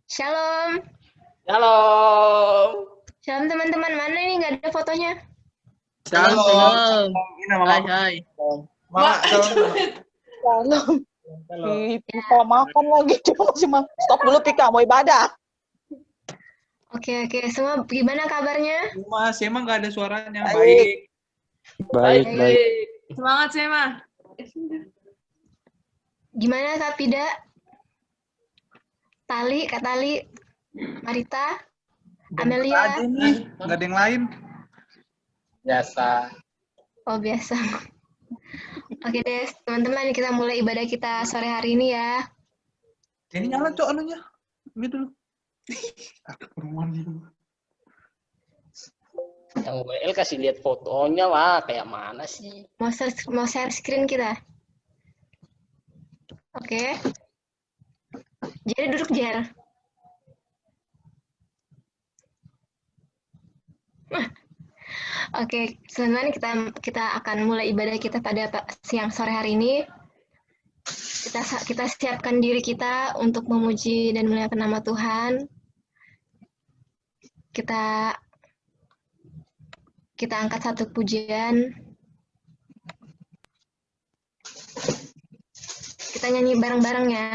Shalom. Shalom. Shalom teman-teman. Mana ini nggak ada fotonya? Shalom. Shalom. Ini nama Hai, Mama. hai. Mama, shalom. Shalom. Shalom. Pika makan lagi. Cuma masih stop dulu Pika, mau ibadah. Oke. Semua gimana kabarnya? Mas, emang nggak ada suaranya. Baik. Baik. Baik. Semangat Sema. Gimana Kak Pida? Kak Tali, Marita, Amelia. Aja nih, nggak ada yang lain. Biasa. Oh biasa. Oke deh teman-teman, kita mulai ibadah kita sore hari ini ya. Ini nyala cok anunya. Gitu dulu. Perumahan gitu. Yang WL kasih lihat fotonya lah, kayak mana sih? Mau share screen kita. Oke. Jadi duduk Jer. Oke, teman-teman kita akan mulai ibadah kita pada siang sore hari ini. Kita siapkan diri kita untuk memuji dan memuliakan nama Tuhan. Kita angkat satu pujian. Kita nyanyi bareng-bareng ya.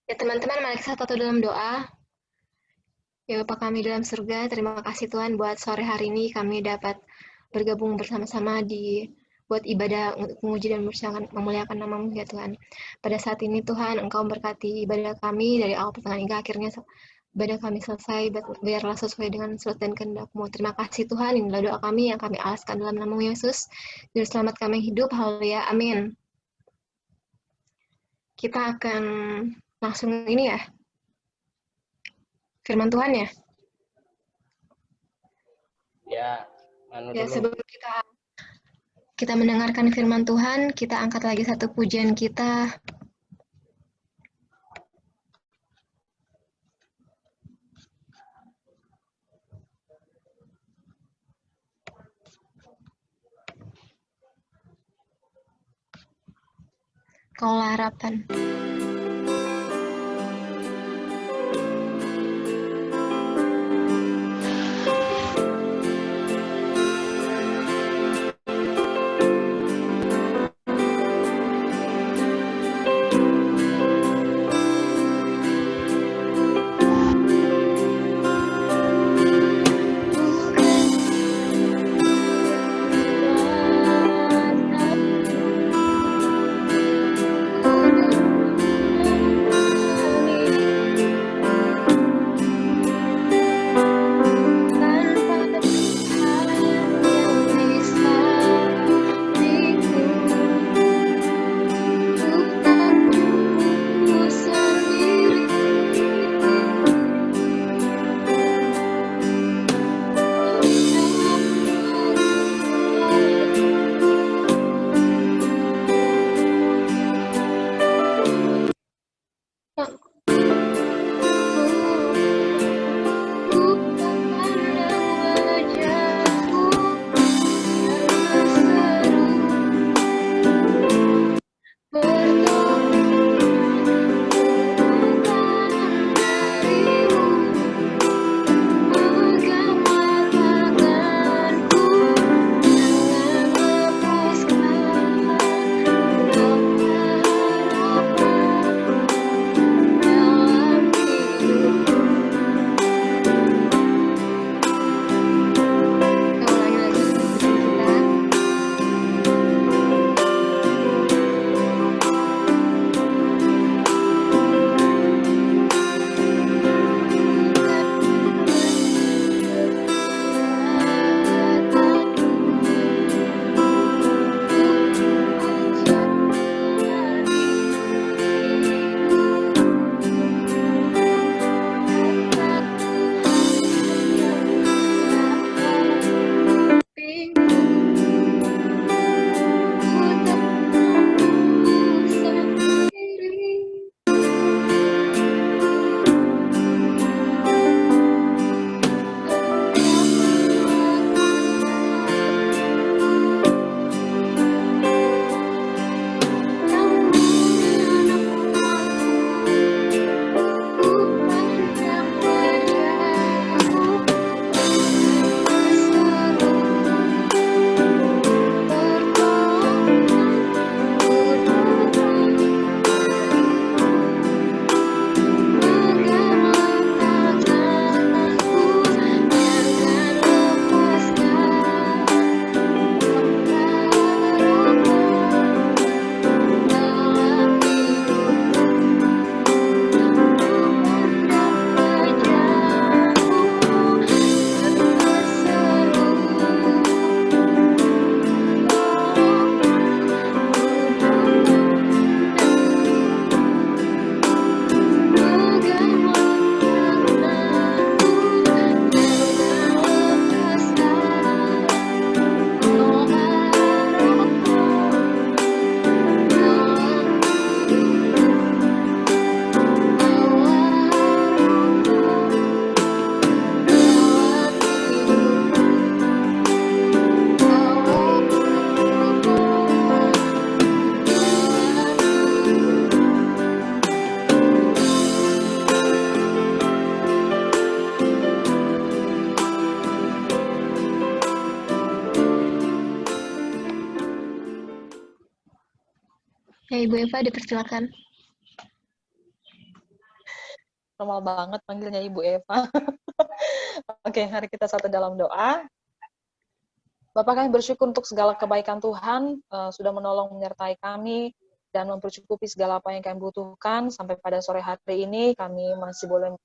Ya teman-teman, mari kita satu dalam doa. Ya Bapa kami dalam surga, terima kasih Tuhan buat sore hari ini kami dapat bergabung bersama-sama buat ibadah untuk memuji dan memuliakan nama-Mu ya Tuhan. Pada saat ini Tuhan, Engkau berkati ibadah kami dari awal pertengahan hingga akhirnya ibadah kami selesai, biarlah sesuai dengan surat dan kehendak-Mu. Terima kasih Tuhan, inilah doa kami yang kami alaskan dalam nama-Mu Yesus. Juru selamat kami hidup, haleluya, amin. Kita akan langsung ini ya, firman Tuhan ya. Ya, sebelum kita mendengarkan firman Tuhan, kita angkat lagi satu pujian kita. Kaulah harapan. Ya, Ibu Eva dipersilakan. Normal banget panggilnya Ibu Eva. Oke, mari kita satu dalam doa. Bapak, kami bersyukur untuk segala kebaikan Tuhan, sudah menolong menyertai kami dan mempercukupi segala apa yang kami butuhkan. Sampai pada sore hari ini kami masih boleh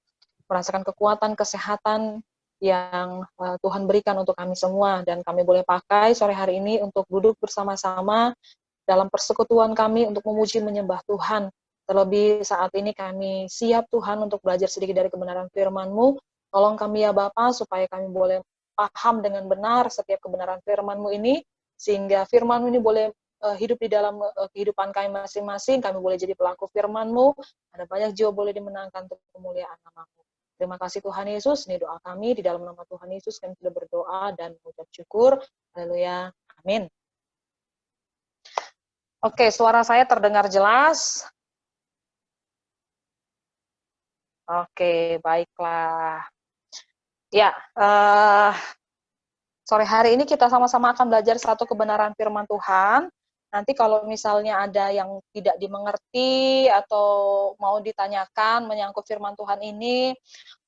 merasakan kekuatan, kesehatan yang Tuhan berikan untuk kami semua, dan kami boleh pakai sore hari ini untuk duduk bersama-sama dalam persekutuan kami untuk memuji menyembah Tuhan. Terlebih saat ini kami siap Tuhan untuk belajar sedikit dari kebenaran firman-Mu. Tolong kami ya Bapa, supaya kami boleh paham dengan benar setiap kebenaran firman-Mu ini, sehingga firman-Mu ini boleh hidup di dalam kehidupan kami masing-masing. Kami boleh jadi pelaku firman-Mu, ada banyak jiwa boleh dimenangkan untuk kemuliaan nama-Mu. Terima kasih Tuhan Yesus, ini doa kami, di dalam nama Tuhan Yesus kami sudah berdoa dan mengucap syukur. Haleluya, amin. Oke, suara saya terdengar jelas? Oke, baiklah. Ya, sore hari ini kita sama-sama akan belajar satu kebenaran firman Tuhan. Nanti kalau misalnya ada yang tidak dimengerti atau mau ditanyakan menyangkut firman Tuhan ini,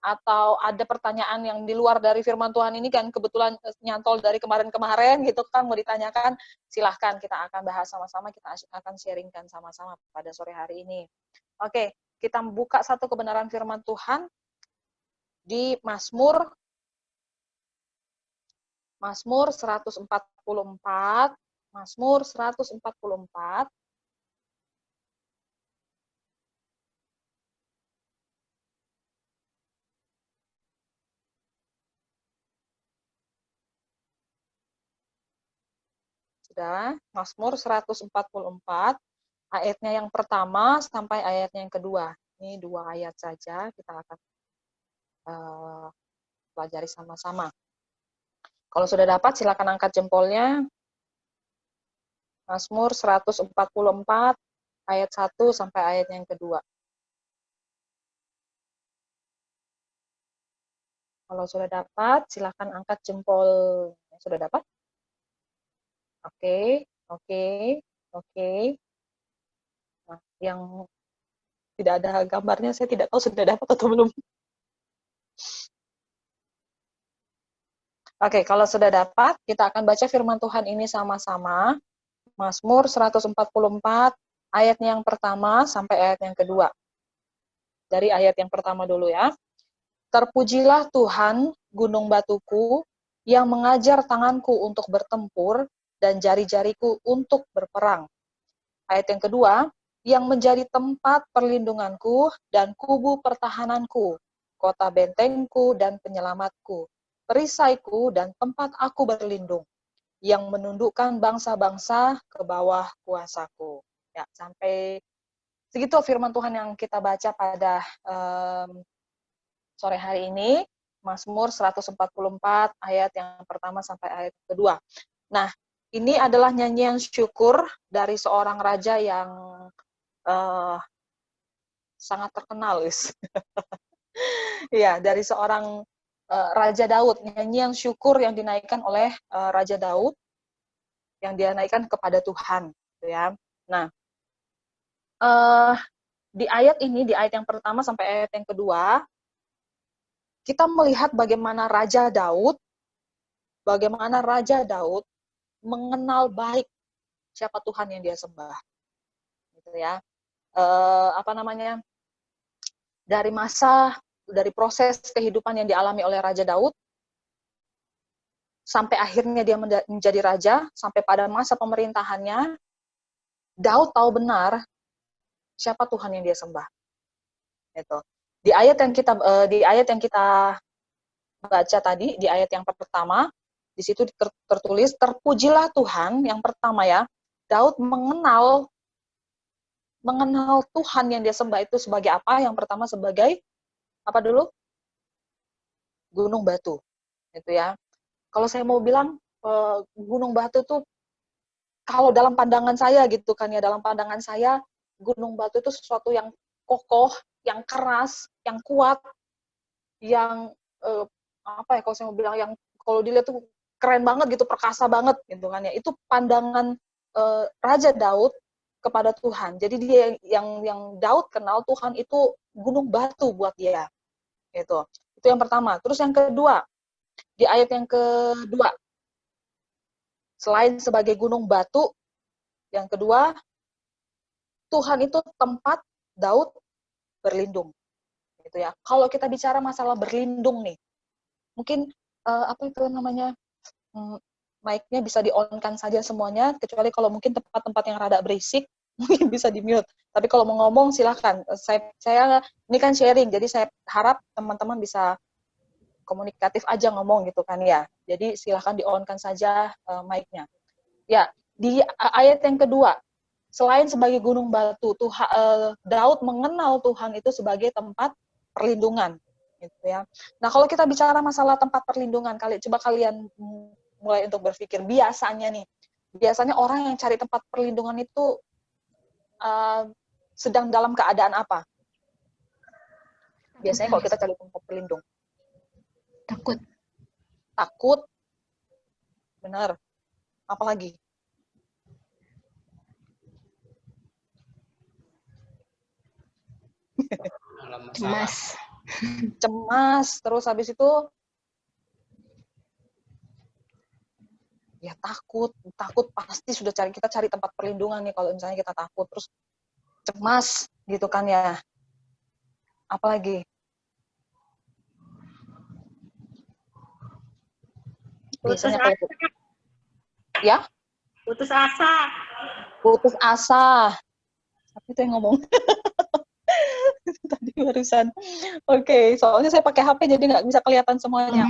atau ada pertanyaan yang di luar dari firman Tuhan ini kan kebetulan nyantol dari kemarin-kemarin gitu kan, mau ditanyakan, silahkan kita akan bahas sama-sama, kita akan sharingkan sama-sama pada sore hari ini. Oke, kita buka satu kebenaran firman Tuhan di Mazmur 144, Mazmur 144. Sudah, Mazmur 144, ayatnya yang pertama sampai ayatnya yang kedua. Ini 2 ayat saja, kita akan pelajari sama-sama. Kalau sudah dapat, silakan angkat jempolnya. Mazmur 144, ayat 1 sampai ayat yang kedua. Kalau sudah dapat, silakan angkat jempol. Sudah dapat? Oke. Nah, yang tidak ada gambarnya, saya tidak tahu sudah dapat atau belum. Oke, kalau sudah dapat, kita akan baca firman Tuhan ini sama-sama. Mazmur 144, ayatnya yang pertama sampai ayat yang kedua. Dari ayat yang pertama dulu ya. Terpujilah Tuhan, gunung batuku, yang mengajar tanganku untuk bertempur, dan jari-jariku untuk berperang. Ayat yang kedua, yang menjadi tempat perlindunganku dan kubu pertahananku, kota bentengku dan penyelamatku, perisaiku dan tempat aku berlindung, yang menundukkan bangsa-bangsa ke bawah kuasaku. Ya, sampai segitu firman Tuhan yang kita baca pada sore hari ini, Mazmur 144 ayat yang pertama sampai ayat kedua. Nah, ini adalah nyanyian syukur dari seorang raja yang sangat terkenal, ya, dari seorang Raja Daud, nyanyian syukur yang dinaikkan oleh Raja Daud, yang dia naikkan kepada Tuhan, ya. Nah, di ayat ini, di ayat yang pertama sampai ayat yang kedua, kita melihat bagaimana Raja Daud mengenal baik siapa Tuhan yang dia sembah, gitu ya. Dari proses kehidupan yang dialami oleh Raja Daud, sampai akhirnya dia menjadi raja, sampai pada masa pemerintahannya, Daud tahu benar siapa Tuhan yang dia sembah. Gitu. Di ayat yang kita baca tadi, di ayat yang pertama, di situ tertulis, terpujilah Tuhan, yang pertama ya, Daud mengenal Tuhan yang dia sembah itu sebagai apa? Yang pertama sebagai apa dulu? Gunung batu, gitu ya. Kalau saya mau bilang gunung batu itu, kalau dalam pandangan saya gitu kan ya, dalam pandangan saya gunung batu itu sesuatu yang kokoh, yang keras, yang kuat, yang kalau saya mau bilang yang kalau dilihat tuh keren banget gitu, perkasa banget gitu kan ya. Itu pandangan Raja Daud kepada Tuhan. Jadi dia yang Daud kenal Tuhan itu gunung batu buat dia. Itu yang pertama. Terus yang kedua, di ayat yang kedua, selain sebagai gunung batu, yang kedua, Tuhan itu tempat Daud berlindung. Gitu ya. Kalau kita bicara masalah berlindung nih, mungkin apa itu namanya, mic-nya bisa di-on-kan saja semuanya, kecuali kalau mungkin tempat-tempat yang rada berisik, mungkin bisa di-mute. Tapi kalau mau ngomong silahkan. Saya ini kan sharing, jadi saya harap teman-teman bisa komunikatif aja ngomong gitu kan ya. Jadi silahkan di-on-kan saja mic-nya. Ya, di ayat yang kedua, selain sebagai gunung batu, Daud mengenal Tuhan itu sebagai tempat perlindungan, gitu ya. Nah, kalau kita bicara masalah tempat perlindungan, coba kalian mulai untuk berpikir, biasanya orang yang cari tempat perlindungan itu sedang dalam keadaan apa? Biasanya kalau kita cari tempat berlindung. Takut. Benar. Apalagi? Cemas. Terus habis itu ya takut pasti sudah kita cari tempat perlindungan nih kalau misalnya kita takut, terus cemas gitu kan ya. Apalagi? Biasanya apa itu? Ya? Putus asa. Putus asa. Siapa itu yang ngomong? Tadi barusan. Oke, soalnya saya pakai HP jadi nggak bisa kelihatan semuanya.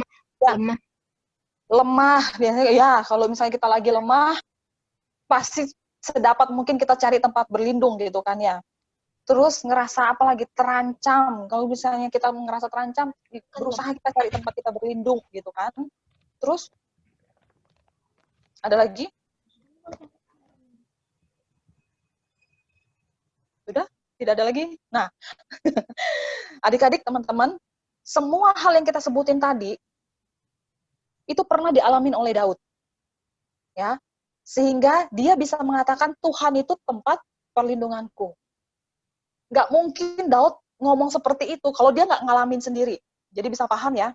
Lemah biasanya ya, kalau misalnya kita lagi lemah pasti sedapat mungkin kita cari tempat berlindung gitu kan ya. Terus ngerasa apalagi terancam, kalau misalnya kita ngerasa terancam berusaha kita cari tempat kita berlindung gitu kan. Terus ada lagi? Sudah? Tidak ada lagi? Nah, adik-adik, teman-teman, semua hal yang kita sebutin tadi itu pernah dialamin oleh Daud. Ya. Sehingga dia bisa mengatakan Tuhan itu tempat perlindunganku. Nggak mungkin Daud ngomong seperti itu kalau dia nggak ngalamin sendiri. Jadi bisa paham ya,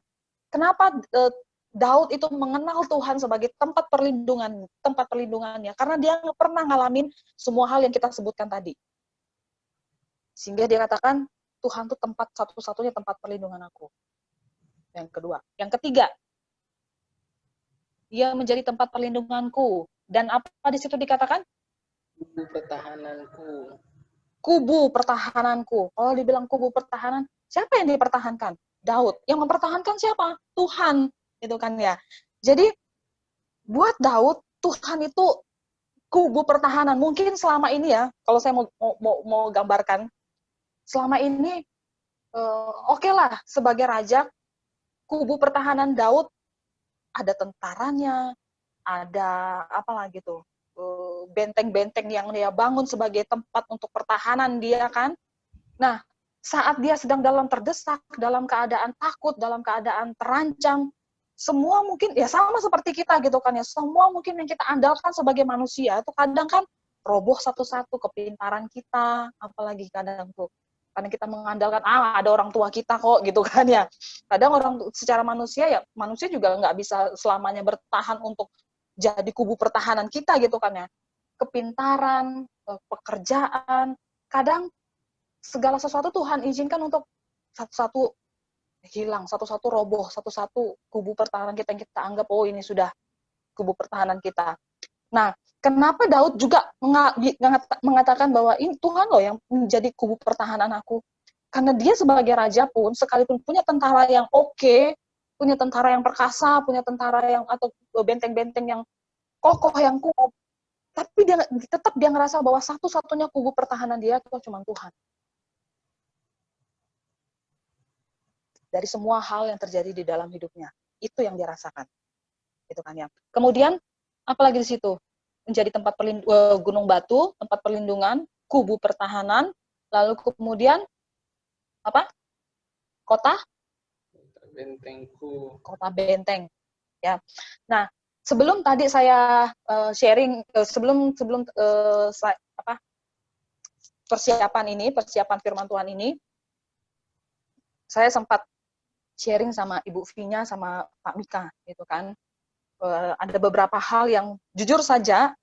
kenapa Daud itu mengenal Tuhan sebagai tempat perlindungannya, karena dia nggak pernah ngalamin semua hal yang kita sebutkan tadi. Sehingga dia katakan Tuhan itu satu-satunya tempat perlindungan aku. Yang kedua, yang ketiga, dia menjadi tempat perlindunganku. Dan apa di situ dikatakan? Kubu pertahananku. Kubu pertahananku. Kalau dibilang kubu pertahanan, siapa yang dipertahankan? Daud. Yang mempertahankan siapa? Tuhan. Itu kan ya. Jadi buat Daud, Tuhan itu kubu pertahanan. Mungkin selama ini ya, kalau saya mau gambarkan, selama ini oke lah sebagai raja, kubu pertahanan Daud ada tentaranya, ada apa lagi tuh, benteng-benteng yang dia bangun sebagai tempat untuk pertahanan dia kan. Nah, saat dia sedang dalam terdesak, dalam keadaan takut, dalam keadaan terancam, semua mungkin ya sama seperti kita gitu kan ya, semua mungkin yang kita andalkan sebagai manusia itu kadang kan roboh satu-satu, kepintaran kita, apalagi kadang tuh karena kita mengandalkan ada orang tua kita kok gitu kan ya. Kadang orang secara manusia juga nggak bisa selamanya bertahan untuk jadi kubu pertahanan kita gitu kan ya. Kepintaran, pekerjaan, kadang segala sesuatu Tuhan izinkan untuk satu-satu hilang, satu-satu roboh, satu-satu kubu pertahanan kita yang kita anggap ini sudah kubu pertahanan kita. Nah, kenapa Daud juga mengatakan bahwa ini Tuhan loh yang menjadi kubu pertahanan aku? Karena dia sebagai raja pun, sekalipun punya tentara yang oke, punya tentara yang perkasa, punya tentara yang atau benteng-benteng yang kokoh, yang kuat, tapi dia tetap ngerasa bahwa satu-satunya kubu pertahanan dia itu cuma Tuhan. Dari semua hal yang terjadi di dalam hidupnya, itu yang dia rasakan. Itu kan ya. Kemudian apalagi di situ? Menjadi tempat gunung batu, tempat perlindungan, kubu pertahanan, lalu kemudian apa? Kota bentengku. Kota benteng. Ya. Nah, sebelum tadi saya sharing, sebelum persiapan firman Tuhan ini, saya sempat sharing sama Ibu Vinya sama Pak Mika gitu kan. Ada beberapa hal yang jujur saja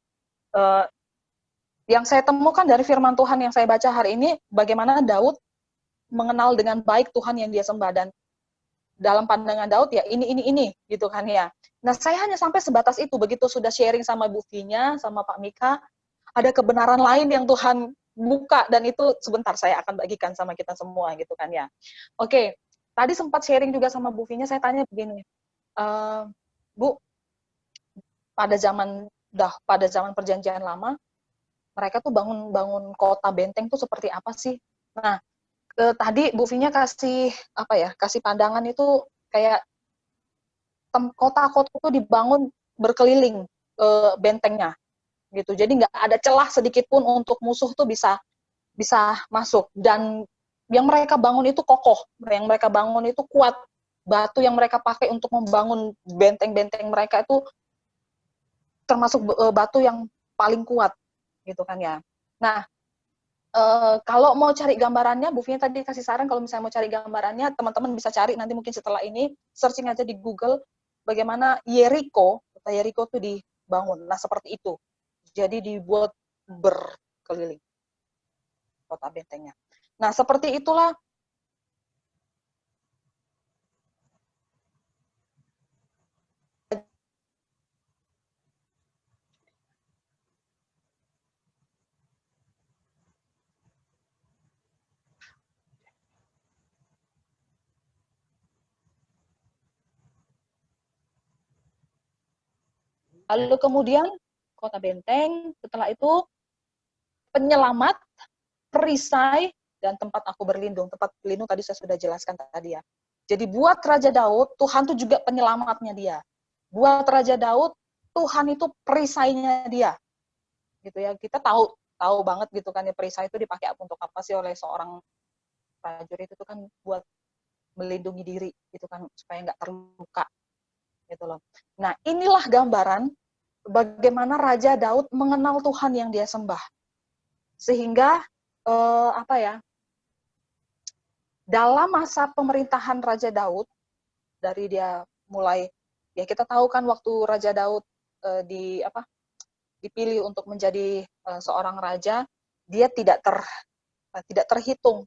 yang saya temukan dari firman Tuhan yang saya baca hari ini, bagaimana Daud mengenal dengan baik Tuhan yang dia sembah, dan dalam pandangan Daud ya ini gitu kan ya. Nah, saya hanya sampai sebatas itu. Begitu sudah sharing sama Bu Vinya sama Pak Mika, ada kebenaran lain yang Tuhan buka, dan itu sebentar saya akan bagikan sama kita semua gitu kan ya. Oke, tadi sempat sharing juga sama Bu Vinya, saya tanya begini, Bu, pada zaman perjanjian lama, mereka tuh bangun kota benteng tuh seperti apa sih? Nah, tadi Bu Vinya kasih pandangan itu kayak kota-kota itu dibangun berkeliling bentengnya gitu. Jadi nggak ada celah sedikit pun untuk musuh tuh bisa masuk. Dan yang mereka bangun itu kokoh, yang mereka bangun itu kuat. Batu yang mereka pakai untuk membangun benteng-benteng mereka itu termasuk batu yang paling kuat gitu kan ya. Nah, kalau mau cari gambarannya, Bu Fina tadi kasih saran kalau misalnya mau cari gambarannya, teman-teman bisa cari nanti mungkin setelah ini, searching aja di Google bagaimana kota Yeriko itu dibangun. Nah, seperti itu. Jadi dibuat berkeliling kota bentengnya. Nah, seperti itulah lalu kemudian kota benteng, setelah itu penyelamat, perisai, dan tempat aku berlindung. Tempat berlindung tadi saya sudah jelaskan tadi ya. Jadi buat Raja Daud, Tuhan itu juga penyelamatnya dia. Buat Raja Daud, Tuhan itu perisainya dia. Gitu ya. Kita tahu banget gitu kan ya, perisai itu dipakai untuk apa sih oleh seorang prajurit, itu kan buat melindungi diri gitu kan, supaya nggak terluka gitu loh. Nah, inilah gambaran bagaimana Raja Daud mengenal Tuhan yang dia sembah. Sehingga dalam masa pemerintahan Raja Daud, dari dia mulai, ya kita tahu kan waktu Raja Daud dipilih untuk menjadi seorang raja, dia tidak terhitung.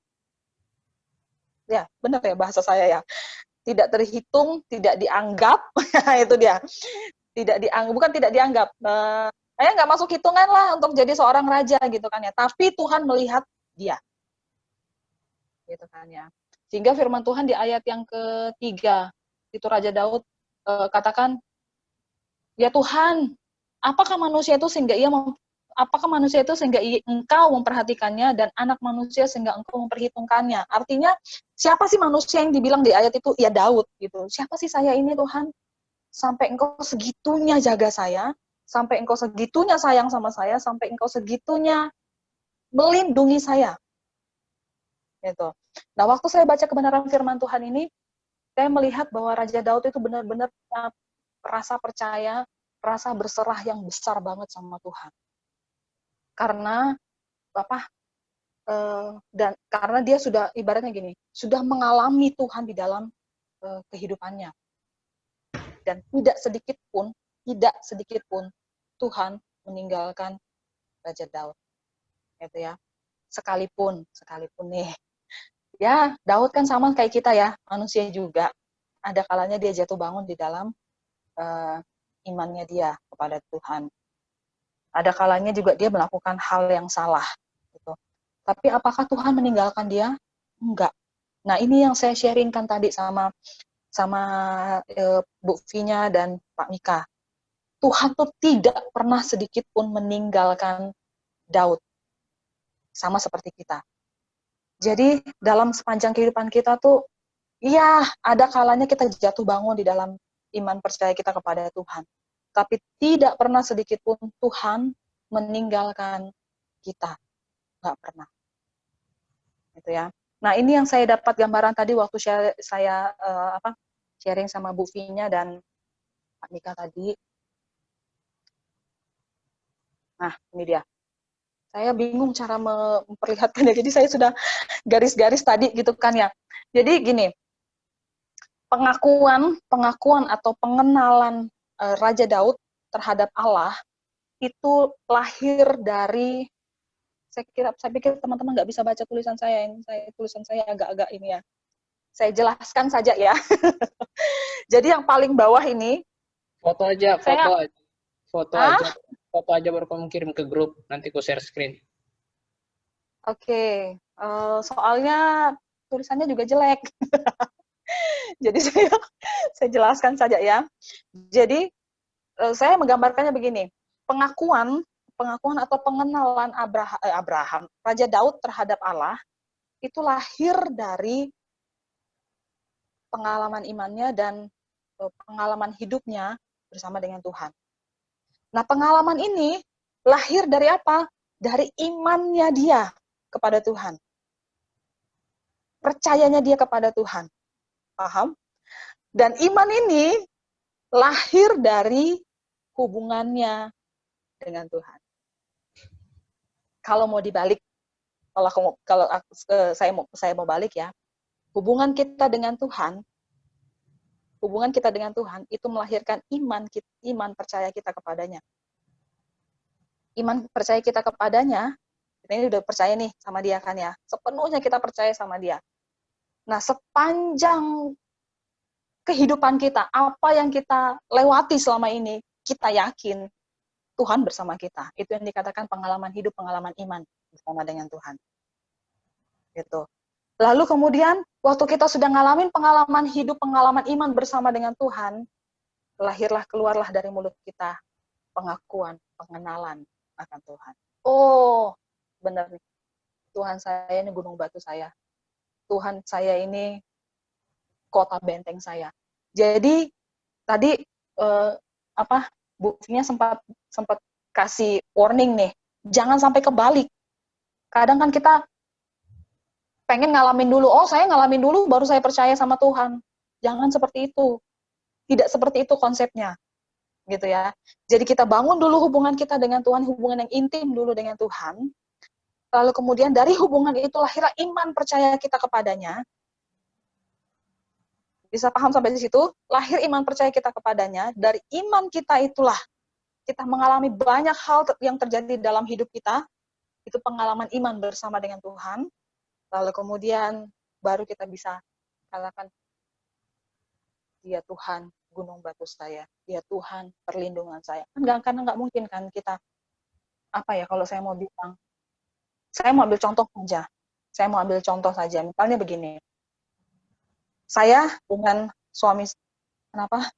Ya, benar ya bahasa saya ya. Tidak terhitung, tidak dianggap, itu dia. Bukan tidak dianggap. Saya nggak masuk hitungan lah untuk jadi seorang raja gitu kan ya. Tapi Tuhan melihat dia. Gitu kan ya. Sehingga firman Tuhan di ayat yang ketiga, itu Raja Daud katakan, ya Tuhan, apakah manusia itu sehingga engkau memperhatikannya, dan anak manusia sehingga engkau memperhitungkannya. Artinya, siapa sih manusia yang dibilang di ayat itu? Ya Daud gitu. Siapa sih saya ini Tuhan? Sampai engkau segitunya jaga saya, sampai engkau segitunya sayang sama saya, sampai engkau segitunya melindungi saya. Gitu. Nah, waktu saya baca kebenaran firman Tuhan ini, saya melihat bahwa Raja Daud itu benar-benar rasa percaya, rasa berserah yang besar banget sama Tuhan. Karena dan karena dia sudah, ibaratnya gini, sudah mengalami Tuhan di dalam kehidupannya. Dan tidak sedikit pun Tuhan meninggalkan Raja Daud. Gitu ya. Sekalipun nih. Ya, Daud kan sama kayak kita ya, manusia juga. Ada kalanya dia jatuh bangun di dalam imannya dia kepada Tuhan. Ada kalanya juga dia melakukan hal yang salah. Gitu. Tapi apakah Tuhan meninggalkan dia? Enggak. Nah, ini yang saya sharingkan tadi sama Bu Vinya dan Pak Mika. Tuhan tuh tidak pernah sedikit pun meninggalkan Daud. Sama seperti kita. Jadi dalam sepanjang kehidupan kita tuh, iya ada kalanya kita jatuh bangun di dalam iman percaya kita kepada Tuhan. Tapi tidak pernah sedikit pun Tuhan meninggalkan kita. Nggak pernah. Gitu ya. Nah, ini yang saya dapat gambaran tadi waktu saya sharing sama Bu Vinya dan Pak Mika tadi. Nah, ini dia. Saya bingung cara memperlihatkannya. Jadi saya sudah garis-garis tadi gitu kan ya. Jadi gini, pengakuan atau pengenalan Raja Daud terhadap Allah itu lahir dari, saya pikir teman-teman nggak bisa baca tulisan saya ini, tulisan saya agak-agak ini ya. Saya jelaskan saja ya. Jadi yang paling bawah ini, Foto aja, saya, foto aja baru kamu kirim ke grup, nanti ku share screen. Oke, soalnya tulisannya juga jelek. Jadi saya jelaskan saja ya. Jadi saya menggambarkannya begini, pengakuan atau pengenalan Abraham, Raja Daud terhadap Allah itu lahir dari pengalaman imannya dan pengalaman hidupnya bersama dengan Tuhan. Nah, pengalaman ini lahir dari apa? Dari imannya dia kepada Tuhan. Percayanya dia kepada Tuhan. Paham? Dan iman ini lahir dari hubungannya dengan Tuhan. Kalau mau dibalik, kalau saya mau balik ya, hubungan kita dengan Tuhan itu melahirkan iman percaya kita kepadanya. Iman percaya kita kepadanya, kita ini udah percaya nih sama dia kan ya, sepenuhnya kita percaya sama dia. Nah, sepanjang kehidupan kita, apa yang kita lewati selama ini, kita yakin Tuhan bersama kita. Itu yang dikatakan pengalaman hidup, pengalaman iman bersama dengan Tuhan. Gitu. Lalu kemudian, waktu kita sudah ngalamin pengalaman hidup, pengalaman iman bersama dengan Tuhan, keluarlah dari mulut kita pengakuan, pengenalan akan Tuhan. Oh, benar nih. Tuhan saya ini gunung batu saya. Tuhan saya ini kota benteng saya. Jadi tadi buktinya sempat kasih warning nih, jangan sampai kebalik. Kadang kan kita pengen ngalamin dulu, saya ngalamin dulu baru saya percaya sama Tuhan. Jangan seperti itu. Tidak seperti itu konsepnya. Gitu ya. Jadi kita bangun dulu hubungan kita dengan Tuhan, hubungan yang intim dulu dengan Tuhan. Lalu kemudian dari hubungan itu lahirlah iman percaya kita kepadanya. Bisa paham sampai di situ? Lahir iman percaya kita kepadanya. Dari iman kita itulah kita mengalami banyak hal yang terjadi dalam hidup kita. Itu pengalaman iman bersama dengan Tuhan. Lalu kemudian baru kita bisa katakan, dia Tuhan gunung batu saya, dia Tuhan perlindungan saya. Karena nggak mungkin kan kita, kalau saya mau bilang, saya mau ambil contoh saja. Misalnya begini, saya dengan suami, kenapa?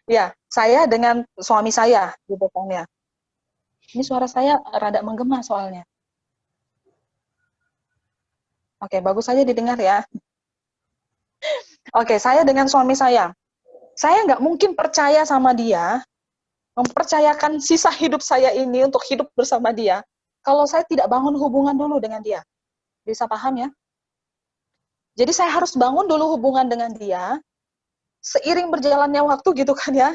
Ya, saya dengan suami saya, gitu kan ya. Ini suara saya rada menggema soalnya. Oke, bagus saja didengar ya. Oke, saya dengan suami saya nggak mungkin percaya sama dia, mempercayakan sisa hidup saya ini untuk hidup bersama dia, kalau saya tidak bangun hubungan dulu dengan dia. Bisa paham ya? Jadi saya harus bangun dulu hubungan dengan dia, seiring berjalannya waktu gitu kan ya,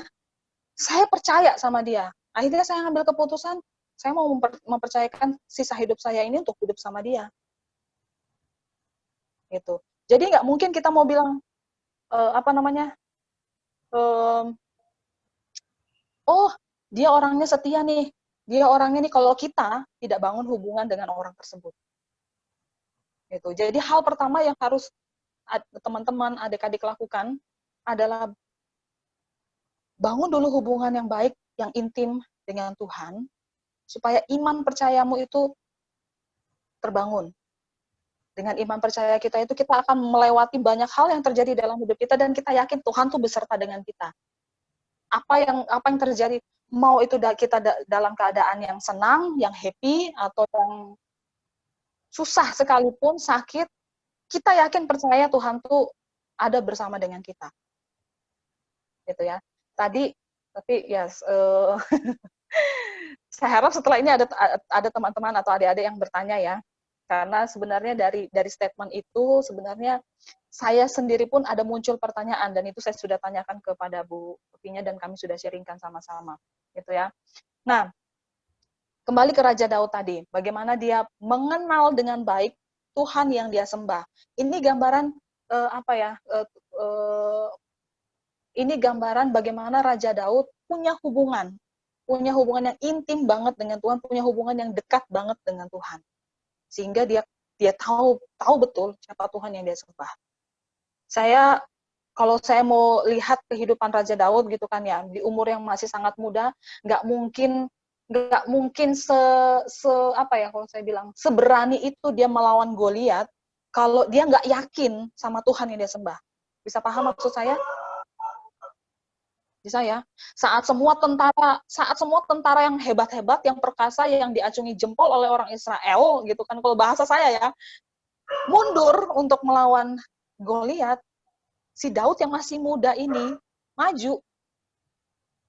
saya percaya sama dia. Akhirnya saya ngambil keputusan, saya mau mempercayakan sisa hidup saya ini untuk hidup sama dia. Gitu. Jadi nggak mungkin kita mau bilang, dia orangnya setia nih, kalau kita tidak bangun hubungan dengan orang tersebut. Gitu. Jadi hal pertama yang harus teman-teman, adik-adik lakukan adalah bangun dulu hubungan yang baik, yang intim dengan Tuhan, supaya iman percayamu itu terbangun. Dengan iman percaya kita itu, kita akan melewati banyak hal yang terjadi dalam hidup kita, dan kita yakin Tuhan tuh beserta dengan kita. Apa yang terjadi, mau itu kita dalam keadaan yang senang, yang happy, atau yang susah sekalipun, sakit, kita yakin percaya Tuhan tuh ada bersama dengan kita. Gitu ya. Tapi saya harap setelah ini ada teman-teman atau adik-adik yang bertanya ya. Karena sebenarnya dari statement itu, sebenarnya saya sendiri pun ada muncul pertanyaan, dan itu saya sudah tanyakan kepada Bu Pinya, dan kami sudah sharingkan sama-sama, gitu ya. Nah, Kembali ke Raja Daud tadi, bagaimana dia mengenal dengan baik Tuhan yang dia sembah. Ini gambaran ini gambaran bagaimana Raja Daud punya hubungan yang intim banget dengan Tuhan, punya hubungan yang dekat banget dengan Tuhan, sehingga dia tahu betul siapa Tuhan yang dia sembah. Kalau saya mau lihat kehidupan Raja Daud gitu kan ya, di umur yang masih sangat muda, nggak mungkin kalau saya bilang seberani itu dia melawan Goliat kalau dia nggak yakin sama Tuhan yang dia sembah. Bisa paham maksud saya? Bisa ya? Saat semua tentara yang hebat-hebat, yang perkasa, yang diacungi jempol oleh orang Israel gitu kan, kalau bahasa saya ya, mundur untuk melawan Goliat, si Daud yang masih muda ini maju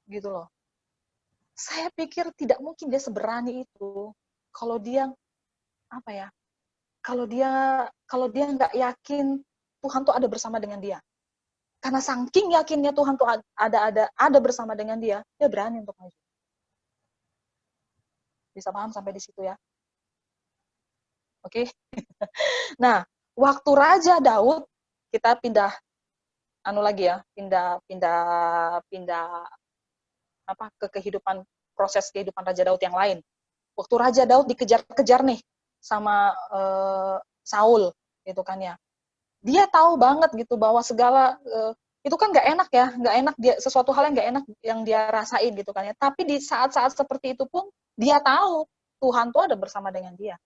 gitu loh. Saya pikir tidak mungkin dia seberani itu kalau dia kalau dia nggak yakin Tuhan tuh ada bersama dengan dia. Karena saking yakinnya Tuhan tuh ada bersama dengan dia berani untuk maju. Bisa paham sampai di situ ya? Oke. Nah, waktu Raja Daud, kita pindah ke proses kehidupan Raja Daud yang lain. Waktu Raja Daud dikejar-kejar nih sama Saul gitu kan ya. Dia tahu banget gitu bahwa segala itu kan nggak enak dia, sesuatu hal yang nggak enak yang dia rasain gitu kan ya. Tapi di saat-saat seperti itu pun dia tahu Tuhan tuh ada bersama dengan dia.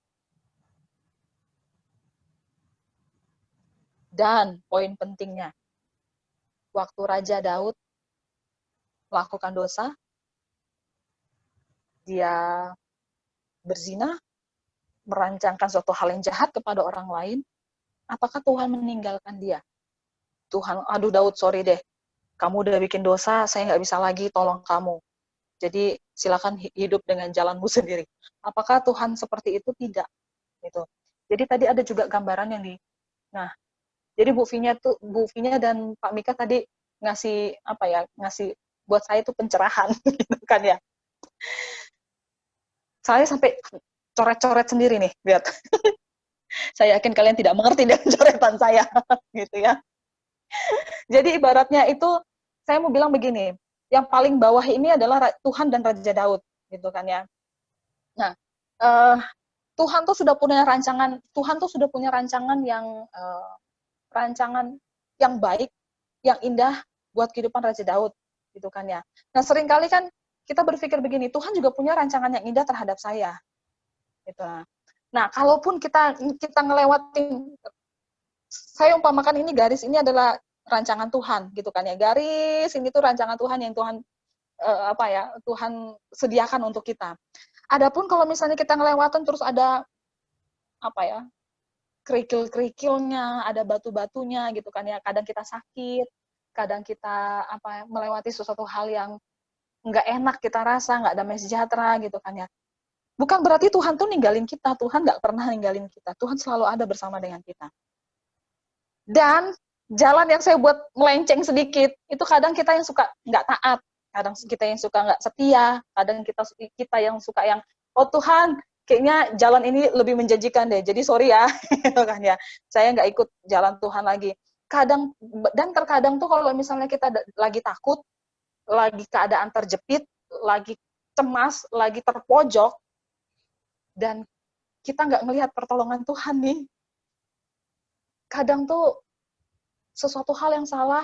Dan poin pentingnya, waktu Raja Daud melakukan dosa, dia berzina, merancangkan suatu hal yang jahat kepada orang lain, apakah Tuhan meninggalkan dia? Tuhan, aduh Daud, sorry deh, kamu udah bikin dosa, saya nggak bisa lagi tolong kamu. Jadi silakan hidup dengan jalanmu sendiri. Apakah Tuhan seperti itu? Tidak. Gitu. Jadi tadi ada juga gambaran yang jadi Bu Vinya dan Pak Mika tadi ngasih buat saya itu pencerahan gitu kan ya. Saya sampai coret-coret sendiri nih, lihat. Saya yakin kalian tidak mengerti dengan coretan saya gitu ya. Jadi ibaratnya itu saya mau bilang begini, yang paling bawah ini adalah Tuhan dan Raja Daud gitu kan ya. Nah, Tuhan tuh sudah punya rancangan yang baik, yang indah buat kehidupan Raja Daud gitu kan ya. Nah, seringkali kan kita berpikir begini, Tuhan juga punya rancangan yang indah terhadap saya. Gitu. Nah, kalaupun kita ngelewatin, saya umpamakan ini garis ini adalah rancangan Tuhan gitu kan ya. Garis ini tuh rancangan Tuhan yang Tuhan Tuhan sediakan untuk kita. Adapun kalau misalnya kita ngelewatin terus ada kerikil-kerikilnya, ada batu-batunya gitu kan ya. Kadang kita sakit, kadang kita melewati sesuatu hal yang nggak enak kita rasa, nggak damai sejahtera gitu kan ya. Bukan berarti Tuhan tuh ninggalin kita. Tuhan nggak pernah ninggalin kita. Tuhan selalu ada bersama dengan kita. Dan jalan yang saya buat melenceng sedikit, itu kadang kita yang suka nggak taat, kadang kita yang suka nggak setia, kadang kita yang suka yang, oh Tuhan, kayaknya jalan ini lebih menjanjikan deh, jadi sorry ya, kan ya, saya nggak ikut jalan Tuhan lagi. Terkadang tuh kalau misalnya kita lagi takut, lagi keadaan terjepit, lagi cemas, lagi terpojok, dan kita nggak melihat pertolongan Tuhan nih, kadang tuh sesuatu hal yang salah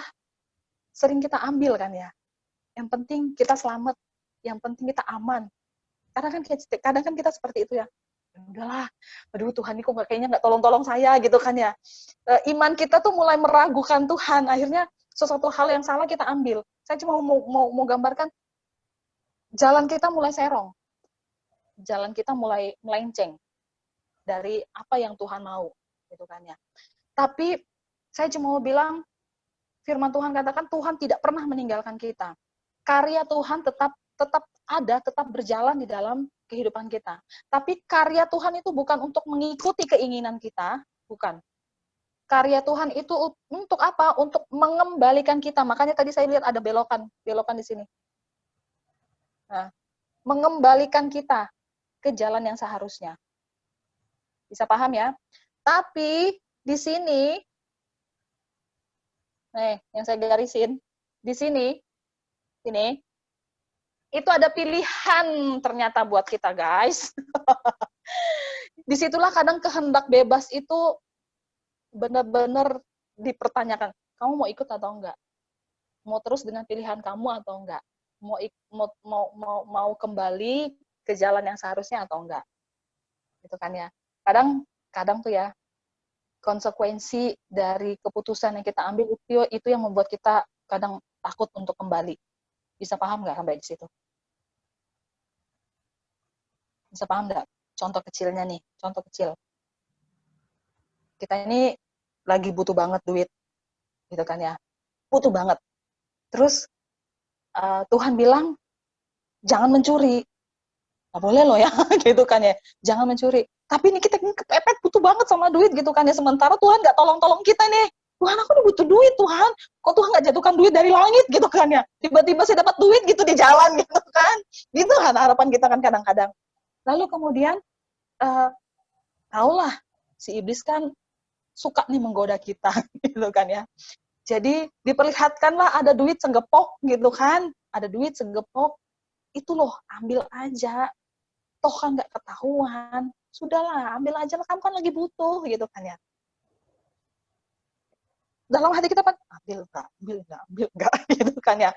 sering kita ambil kan ya. Yang penting kita selamat, yang penting kita aman. Kadang kan kita seperti itu ya. Udahlah, aduh Tuhan ini kok kayaknya nggak tolong-tolong saya gitu kan ya. Iman kita tuh mulai meragukan Tuhan. Akhirnya sesuatu hal yang salah kita ambil. Saya cuma mau gambarkan jalan kita mulai serong. Jalan kita mulai melenceng dari apa yang Tuhan mau gitu kan ya. Tapi saya cuma mau bilang, firman Tuhan katakan Tuhan tidak pernah meninggalkan kita. Karya Tuhan tetap ada, tetap berjalan di dalam kehidupan kita. Tapi karya Tuhan itu bukan untuk mengikuti keinginan kita, bukan. Karya Tuhan itu untuk apa? Untuk mengembalikan kita. Makanya tadi saya lihat ada belokan di sini. Nah, mengembalikan kita ke jalan yang seharusnya. Bisa paham ya? Tapi di sini, yang saya garisin, di sini, itu ada pilihan ternyata buat kita, guys. Disitulah kadang kehendak bebas itu benar-benar dipertanyakan. Kamu mau ikut atau enggak? Mau terus dengan pilihan kamu atau enggak? Mau kembali ke jalan yang seharusnya atau enggak? Gitu kan ya. Kadang tuh ya, konsekuensi dari keputusan yang kita ambil itu yang membuat kita kadang takut untuk kembali. Bisa paham nggak sampai di situ? Bisa paham nggak? Contoh kecilnya nih, contoh kecil. Kita ini lagi butuh banget duit, gitu kan ya. Butuh banget. Terus Tuhan bilang, jangan mencuri. Nggak boleh loh ya, gitu kan ya. Jangan mencuri. Tapi ini kita kepepet butuh banget sama duit, gitu kan ya. Sementara Tuhan nggak tolong-tolong kita nih. Tuhan, aku udah butuh duit, Tuhan. Kok Tuhan nggak jatuhkan duit dari langit, gitu kan ya. Tiba-tiba saya dapat duit gitu di jalan, gitu kan. Gitu kan harapan kita kan kadang-kadang. Lalu kemudian, tahulah, si iblis kan suka nih menggoda kita, gitu kan ya. Jadi diperlihatkanlah ada duit segepok, gitu kan. Ada duit segepok, itu loh, ambil aja. Toh kan nggak ketahuan. Sudahlah, ambil aja lah, kamu kan lagi butuh, gitu kan ya. Dalam hati kita kan, ambil enggak, gitu kan ya.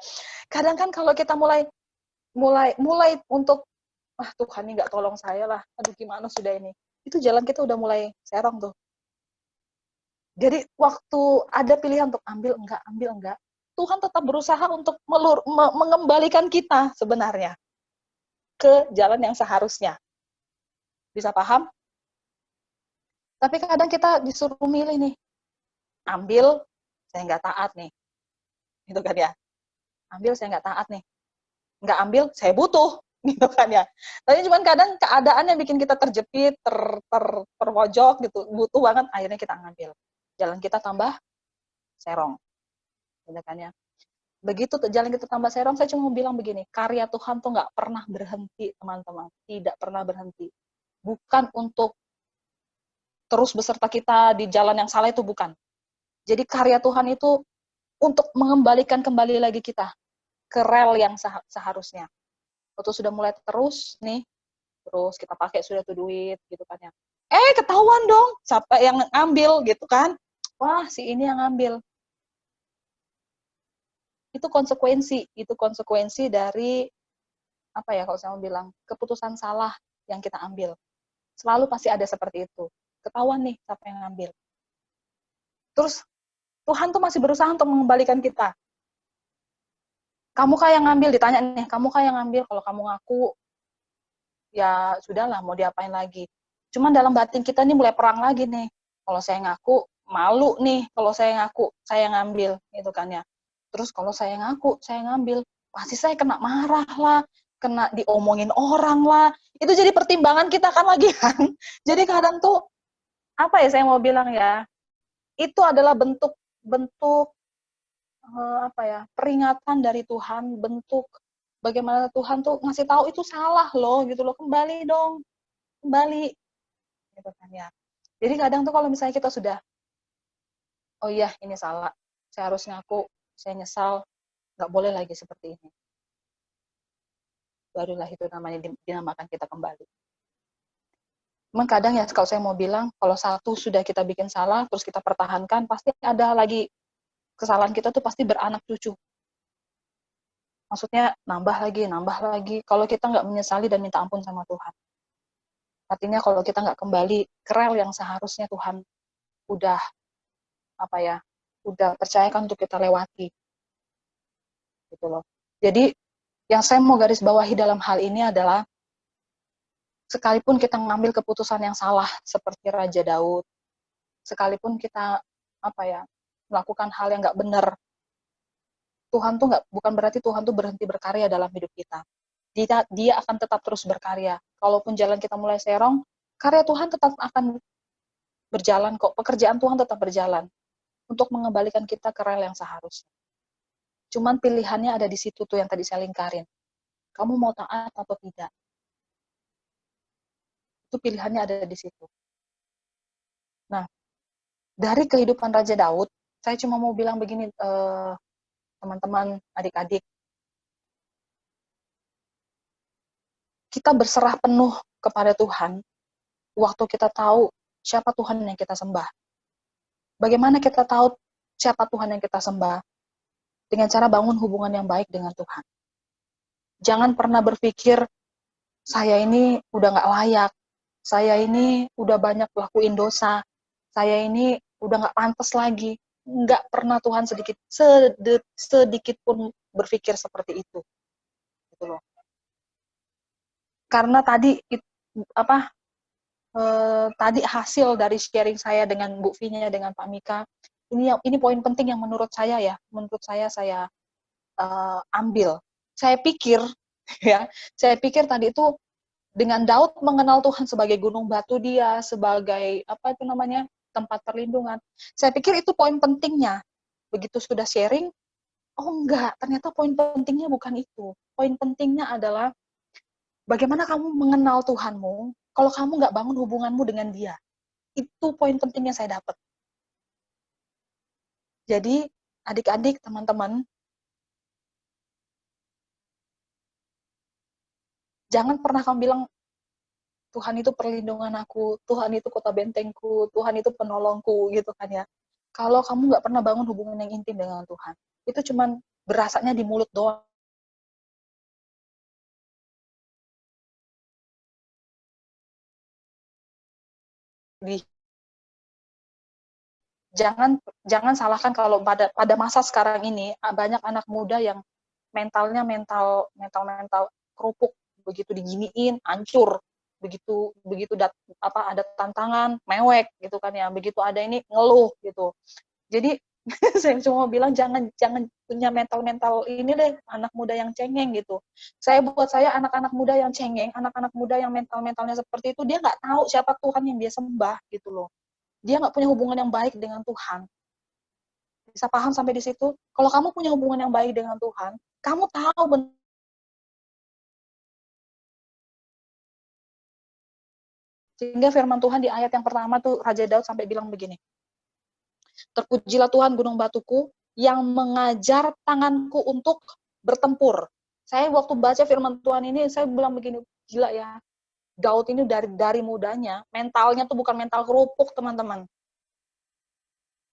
Kadang kan kalau kita mulai untuk, Tuhan ini nggak tolong saya lah, aduh gimana sudah ini. Itu jalan kita udah mulai serong tuh. Jadi waktu ada pilihan untuk ambil enggak, Tuhan tetap berusaha untuk mengembalikan kita sebenarnya ke jalan yang seharusnya. Bisa paham? Tapi kadang kita disuruh milih nih, ambil, saya nggak taat nih. Gitu kan ya. Ambil, saya nggak taat nih. Nggak ambil, saya butuh. Gitu kan ya. Tapi cuman kadang keadaannya bikin kita terjepit, terpojok gitu, butuh banget, akhirnya kita ngambil. Jalan kita tambah serong. Gitu kan ya. Begitu jalan kita tambah serong, saya cuma mau bilang begini, karya Tuhan tuh nggak pernah berhenti, teman-teman. Tidak pernah berhenti. Bukan untuk terus beserta kita di jalan yang salah, itu bukan. Jadi karya Tuhan itu untuk mengembalikan kembali lagi kita ke rel yang seharusnya. Waktu sudah mulai terus kita pakai sudah tuh duit, gitu kan ya. Ketahuan dong, siapa yang ngambil, gitu kan. Wah, si ini yang ngambil. Itu konsekuensi dari, apa ya kalau saya mau bilang, keputusan salah yang kita ambil. Selalu pasti ada seperti itu. Ketahuan nih siapa yang ngambil. Terus, Tuhan tuh masih berusaha untuk mengembalikan kita. Kamu kah yang ngambil? Ditanya nih, kamu kah yang ngambil? Kalau kamu ngaku, ya sudahlah, mau diapain lagi. Cuman dalam batin kita nih mulai perang lagi nih. Kalau saya ngaku, malu nih. Kalau saya ngaku, saya ngambil. Gitu kan ya. Terus kalau saya ngaku, saya ngambil. Pasti saya kena marah lah. Kena diomongin orang lah. Itu jadi pertimbangan kita kan lagi kan. Jadi kadang tuh, apa ya saya mau bilang ya, itu adalah bentuk peringatan dari Tuhan, bentuk bagaimana Tuhan tuh ngasih tahu itu salah loh, gitu loh, kembali dong, kembali, gitu kan ya. Jadi kadang tuh kalau misalnya kita sudah, oh iya ini salah, saya harus ngaku, saya nyesal, nggak boleh lagi seperti ini. Barulah itu namanya dinamakan kita kembali. Memang kadang ya kalau saya mau bilang, kalau satu sudah kita bikin salah, terus kita pertahankan, pasti ada lagi kesalahan kita tuh pasti beranak cucu. Maksudnya nambah lagi. Kalau kita nggak menyesali dan minta ampun sama Tuhan. Artinya kalau kita nggak kembali ke rel yang seharusnya Tuhan udah percayakan untuk kita lewati. Gitu loh. Jadi yang saya mau garis bawahi dalam hal ini adalah sekalipun kita ngambil keputusan yang salah seperti Raja Daud, sekalipun kita melakukan hal yang nggak benar, Tuhan tuh bukan berarti Tuhan tuh berhenti berkarya dalam hidup kita. Dia akan tetap terus berkarya. Kalaupun jalan kita mulai serong, karya Tuhan tetap akan berjalan kok. Pekerjaan Tuhan tetap berjalan untuk mengembalikan kita ke rel yang seharusnya. Cuman pilihannya ada di situ tuh yang tadi saya lingkarin. Kamu mau taat atau tidak? Itu pilihannya ada di situ. Nah, dari kehidupan Raja Daud, saya cuma mau bilang begini, teman-teman, adik-adik, kita berserah penuh kepada Tuhan waktu kita tahu siapa Tuhan yang kita sembah. Bagaimana kita tahu siapa Tuhan yang kita sembah? Dengan cara bangun hubungan yang baik dengan Tuhan. Jangan pernah berpikir, saya ini udah nggak layak, saya ini udah banyak lakuin dosa, saya ini udah nggak pantas lagi. Nggak pernah Tuhan sedikit pun berpikir seperti itu. Gitu loh. Karena tadi tadi hasil dari sharing saya dengan Bu Vinya, dengan Pak Mika, ini poin penting yang menurut saya ambil. Saya pikir saya pikir tadi itu dengan Daud mengenal Tuhan sebagai gunung batu dia, sebagai tempat perlindungan. Saya pikir itu poin pentingnya. Begitu sudah sharing, oh enggak, ternyata poin pentingnya bukan itu. Poin pentingnya adalah bagaimana kamu mengenal Tuhanmu kalau kamu nggak bangun hubunganmu dengan dia. Itu poin pentingnya saya dapat. Jadi, adik-adik, teman-teman, jangan pernah kamu bilang, Tuhan itu perlindungan aku, Tuhan itu kota bentengku, Tuhan itu penolongku, gitu kan ya. Kalau kamu nggak pernah bangun hubungan yang intim dengan Tuhan, itu cuman berasanya di mulut doang. Jangan salahkan kalau pada masa sekarang ini banyak anak muda yang mentalnya mental kerupuk, begitu diginiin hancur, begitu ada tantangan mewek gitu kan ya, begitu ada ini ngeluh gitu. Jadi saya cuma bilang jangan punya mental ini deh, anak muda yang cengeng gitu. Buat saya anak-anak muda yang cengeng, anak-anak muda yang mentalnya seperti itu, dia nggak tahu siapa Tuhan yang dia sembah gitu loh. Dia nggak punya hubungan yang baik dengan Tuhan. Bisa paham sampai di situ? Kalau kamu punya hubungan yang baik dengan Tuhan, kamu tahu sehingga firman Tuhan di ayat yang pertama tuh Raja Daud sampai bilang begini. Terpujilah Tuhan gunung batuku yang mengajar tanganku untuk bertempur. Saya waktu baca firman Tuhan ini saya bilang begini, gila ya. Daud ini dari mudanya, mentalnya tuh bukan mental kerupuk, teman-teman.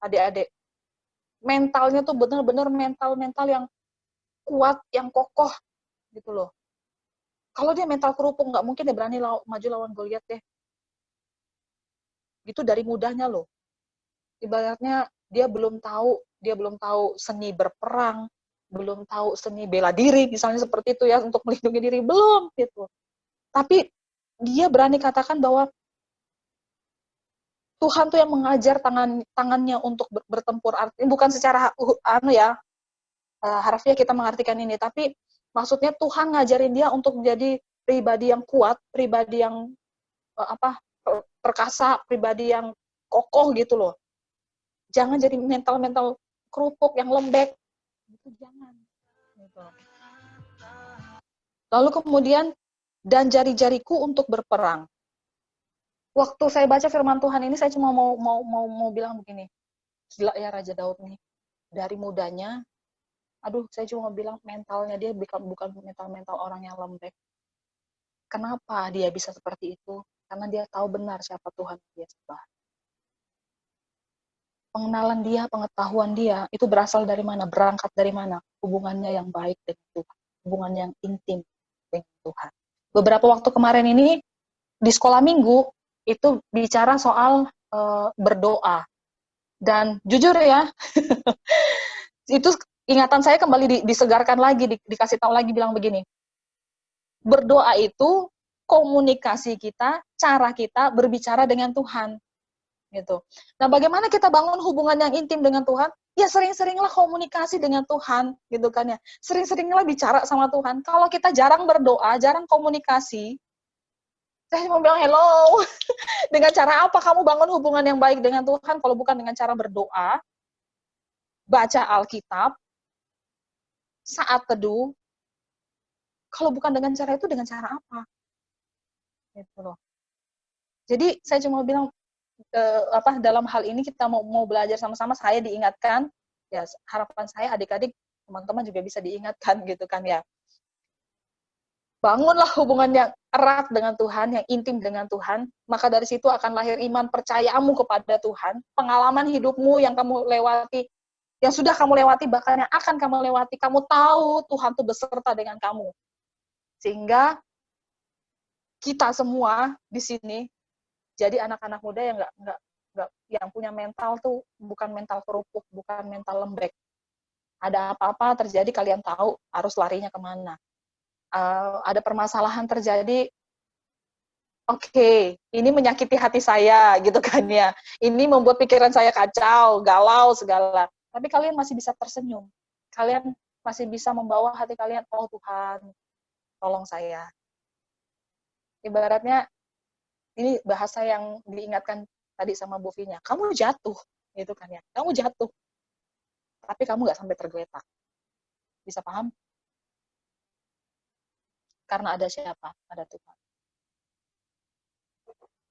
Adik-adik. Mentalnya tuh benar-benar mental yang kuat, yang kokoh gitu loh. Kalau dia mental kerupuk, nggak mungkin dia berani maju lawan Goliat deh. Gitu dari mudanya loh. Ibaratnya dia belum tahu seni berperang, belum tahu seni bela diri, misalnya seperti itu ya, untuk melindungi diri, belum gitu. Tapi dia berani katakan bahwa Tuhan tuh yang mengajar tangannya untuk bertempur. Artinya bukan secara harfiah kita mengartikan ini, tapi maksudnya Tuhan ngajarin dia untuk menjadi pribadi yang kuat, pribadi yang perkasa, pribadi yang kokoh gitu loh. Jangan jadi mental kerupuk yang lembek. Itu jangan. Gitu. Lalu kemudian, dan jari-jariku untuk berperang. Waktu saya baca firman Tuhan ini, saya cuma mau bilang begini. Gila ya Raja Daud nih. Dari mudanya, saya cuma bilang mentalnya dia bukan mental orang yang lembek. Kenapa dia bisa seperti itu? Karena dia tahu benar siapa Tuhan yang dia sembah. Pengenalan dia, pengetahuan dia, itu berasal dari mana? Berangkat dari mana? Hubungannya yang baik dengan Tuhan. Hubungan yang intim dengan Tuhan. Beberapa waktu kemarin ini, di sekolah minggu, itu bicara soal berdoa. Dan jujur ya, itu ingatan saya kembali disegarkan lagi, dikasih tahu lagi, bilang begini. Berdoa itu komunikasi kita, cara kita berbicara dengan Tuhan. Gitu. Nah, bagaimana kita bangun hubungan yang intim dengan Tuhan? Ya sering-seringlah komunikasi dengan Tuhan, gitu kan ya. Sering-seringlah bicara sama Tuhan. Kalau kita jarang berdoa, jarang komunikasi, saya mau bilang hello. Dengan cara apa kamu bangun hubungan yang baik dengan Tuhan kalau bukan dengan cara berdoa, baca Alkitab, saat teduh? Kalau bukan dengan cara itu, dengan cara apa? Gitu loh. Jadi saya cuma bilang dalam hal ini kita mau belajar sama-sama, saya diingatkan, ya harapan saya adik-adik teman-teman juga bisa diingatkan gitu kan ya. Bangunlah hubungan yang erat dengan Tuhan, yang intim dengan Tuhan, maka dari situ akan lahir iman percayamu kepada Tuhan, pengalaman hidupmu yang kamu lewati, yang sudah kamu lewati, bahkan yang akan kamu lewati, kamu tahu Tuhan tuh beserta dengan kamu. Sehingga kita semua di sini jadi anak-anak muda yang nggak yang punya mental tuh bukan mental kerupuk, bukan mental lembek. Ada apa-apa terjadi kalian tahu harus larinya kemana. Ada permasalahan terjadi, oke, ini menyakiti hati saya gitu kan ya. Ini membuat pikiran saya kacau, galau segala. Tapi kalian masih bisa tersenyum. Kalian masih bisa membawa hati kalian, oh Tuhan, tolong saya. Ibaratnya ini bahasa yang diingatkan tadi sama Bu Vinya. Kamu jatuh, gitu kan ya. Kamu jatuh. Tapi kamu nggak sampai tergeletak. Bisa paham? Karena ada siapa? Ada Tuhan.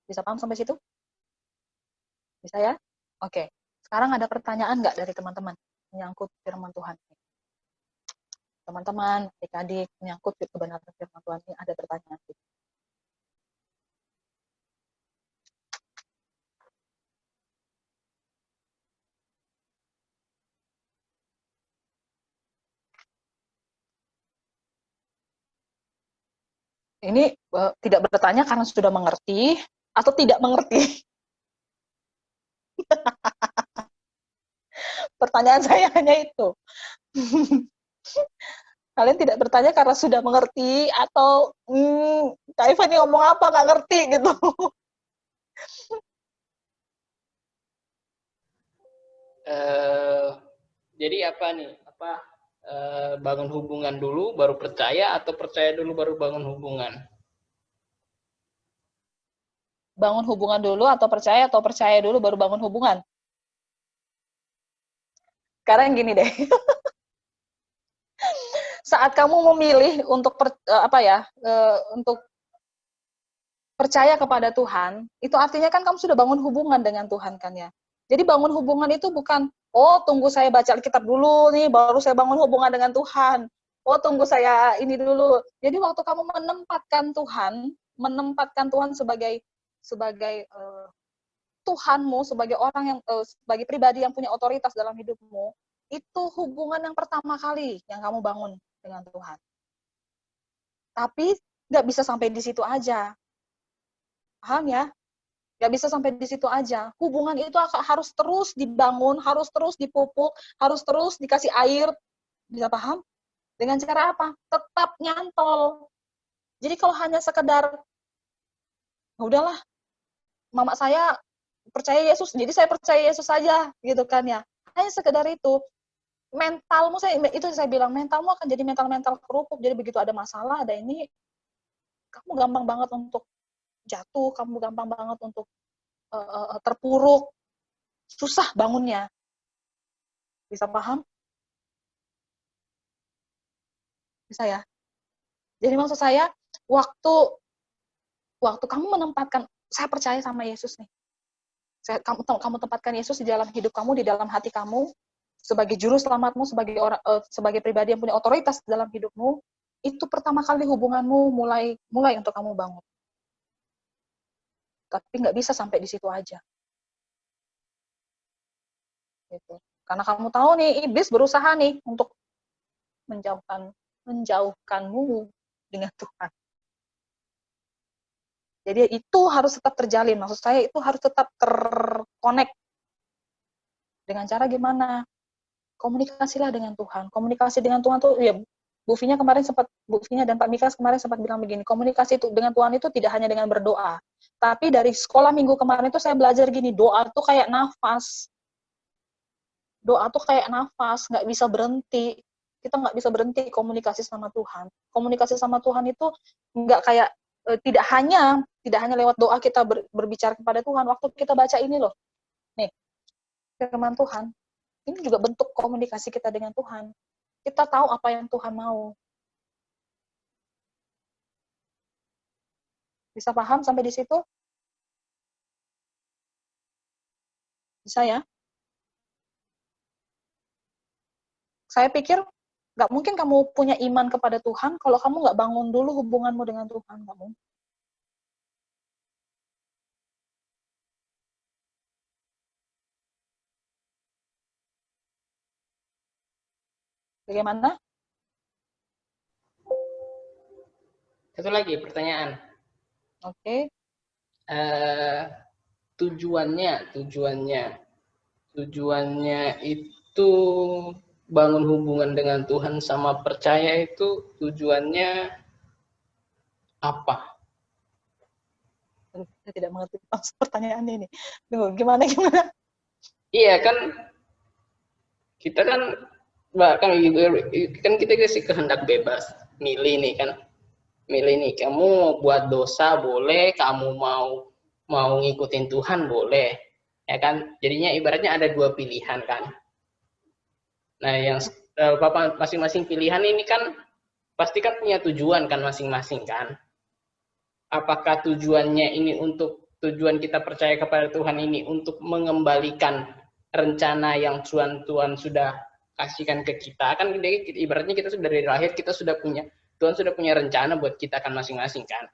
Bisa paham sampai situ? Bisa ya? Oke. Sekarang ada pertanyaan nggak dari teman-teman menyangkut firman Tuhan? Teman-teman, adik-adik, menyangkut kebenaran firman Tuhan ini ada pertanyaan. Ini tidak bertanya karena sudah mengerti atau tidak mengerti. Pertanyaan saya hanya itu. Kalian tidak bertanya karena sudah mengerti atau Kak Iva ini ngomong apa nggak ngerti gitu. Jadi apa nih? Bangun hubungan dulu baru percaya atau percaya dulu baru bangun hubungan? Bangun hubungan dulu atau percaya dulu baru bangun hubungan? Sekarang gini deh. Saat kamu memilih untuk untuk percaya kepada Tuhan, itu artinya kan kamu sudah bangun hubungan dengan Tuhan kan ya. Jadi bangun hubungan itu bukan, oh tunggu saya baca Alkitab dulu nih, baru saya bangun hubungan dengan Tuhan. Oh tunggu saya ini dulu. Jadi waktu kamu menempatkan Tuhan sebagai Tuhanmu, sebagai orang yang sebagai pribadi yang punya otoritas dalam hidupmu, itu hubungan yang pertama kali yang kamu bangun dengan Tuhan. Tapi nggak bisa sampai di situ aja. Paham ya? Nggak bisa sampai di situ aja. Hubungan itu harus terus dibangun, harus terus dipupuk, harus terus dikasih air. Bisa paham? Dengan cara apa? Tetap nyantol. Jadi kalau hanya sekedar, udahlah, mama saya percaya Yesus, jadi saya percaya Yesus saja, gitu kan ya. Hanya sekedar itu. Mentalmu, saya bilang, mentalmu akan jadi mental kerupuk. Jadi begitu ada masalah, ada ini, kamu gampang banget untuk jatuh, kamu gampang banget untuk terpuruk, susah bangunnya. Bisa paham? Bisa ya? Jadi maksud saya, waktu kamu menempatkan, saya percaya sama Yesus nih. Kamu tempatkan Yesus di dalam hidup kamu, di dalam hati kamu, sebagai juru selamatmu, sebagai pribadi yang punya otoritas dalam hidupmu, itu pertama kali hubunganmu mulai untuk kamu bangun. Tapi nggak bisa sampai di situ aja. Gitu. Karena kamu tahu nih, iblis berusaha nih untuk menjauhkanmu dengan Tuhan. Jadi itu harus tetap terjalin. Maksud saya itu harus tetap terkonek. Dengan cara gimana? Komunikasilah dengan Tuhan. Komunikasi dengan Tuhan tuh, ya Bu Vinya dan Pak Mikas kemarin sempat bilang begini, komunikasi itu dengan Tuhan itu tidak hanya dengan berdoa. Tapi dari sekolah minggu kemarin itu saya belajar gini, doa tuh kayak nafas. Doa tuh kayak nafas, nggak bisa berhenti. Kita nggak bisa berhenti komunikasi sama Tuhan. Komunikasi sama Tuhan itu nggak kayak tidak hanya lewat doa kita berbicara kepada Tuhan. Waktu kita baca ini loh, nih firman Tuhan, ini juga bentuk komunikasi kita dengan Tuhan. Kita tahu apa yang Tuhan mau. Bisa paham sampai di situ? Bisa ya? Saya pikir nggak mungkin kamu punya iman kepada Tuhan kalau kamu nggak bangun dulu hubunganmu dengan Tuhan. Nggak mungkin. Bagaimana? Satu lagi pertanyaan. Oke. Tujuannya itu bangun hubungan dengan Tuhan sama percaya itu tujuannya apa? Saya tidak mengerti maksud pertanyaannya ini. Tunggu, gimana? Iya kan, kita kan kita kasih kehendak bebas, milih nih kan, kamu mau buat dosa boleh, kamu mau ngikutin Tuhan boleh, ya kan? Jadinya ibaratnya ada dua pilihan kan. Nah, yang masing-masing pilihan ini kan pasti kan punya tujuan kan masing-masing kan. Apakah tujuannya ini tujuan kita percaya kepada Tuhan ini untuk mengembalikan rencana yang Tuhan sudah kasihkan ke kita, kan ibaratnya kita sudah dari lahir kita sudah punya, Tuhan sudah punya rencana buat kita kan masing-masing kan.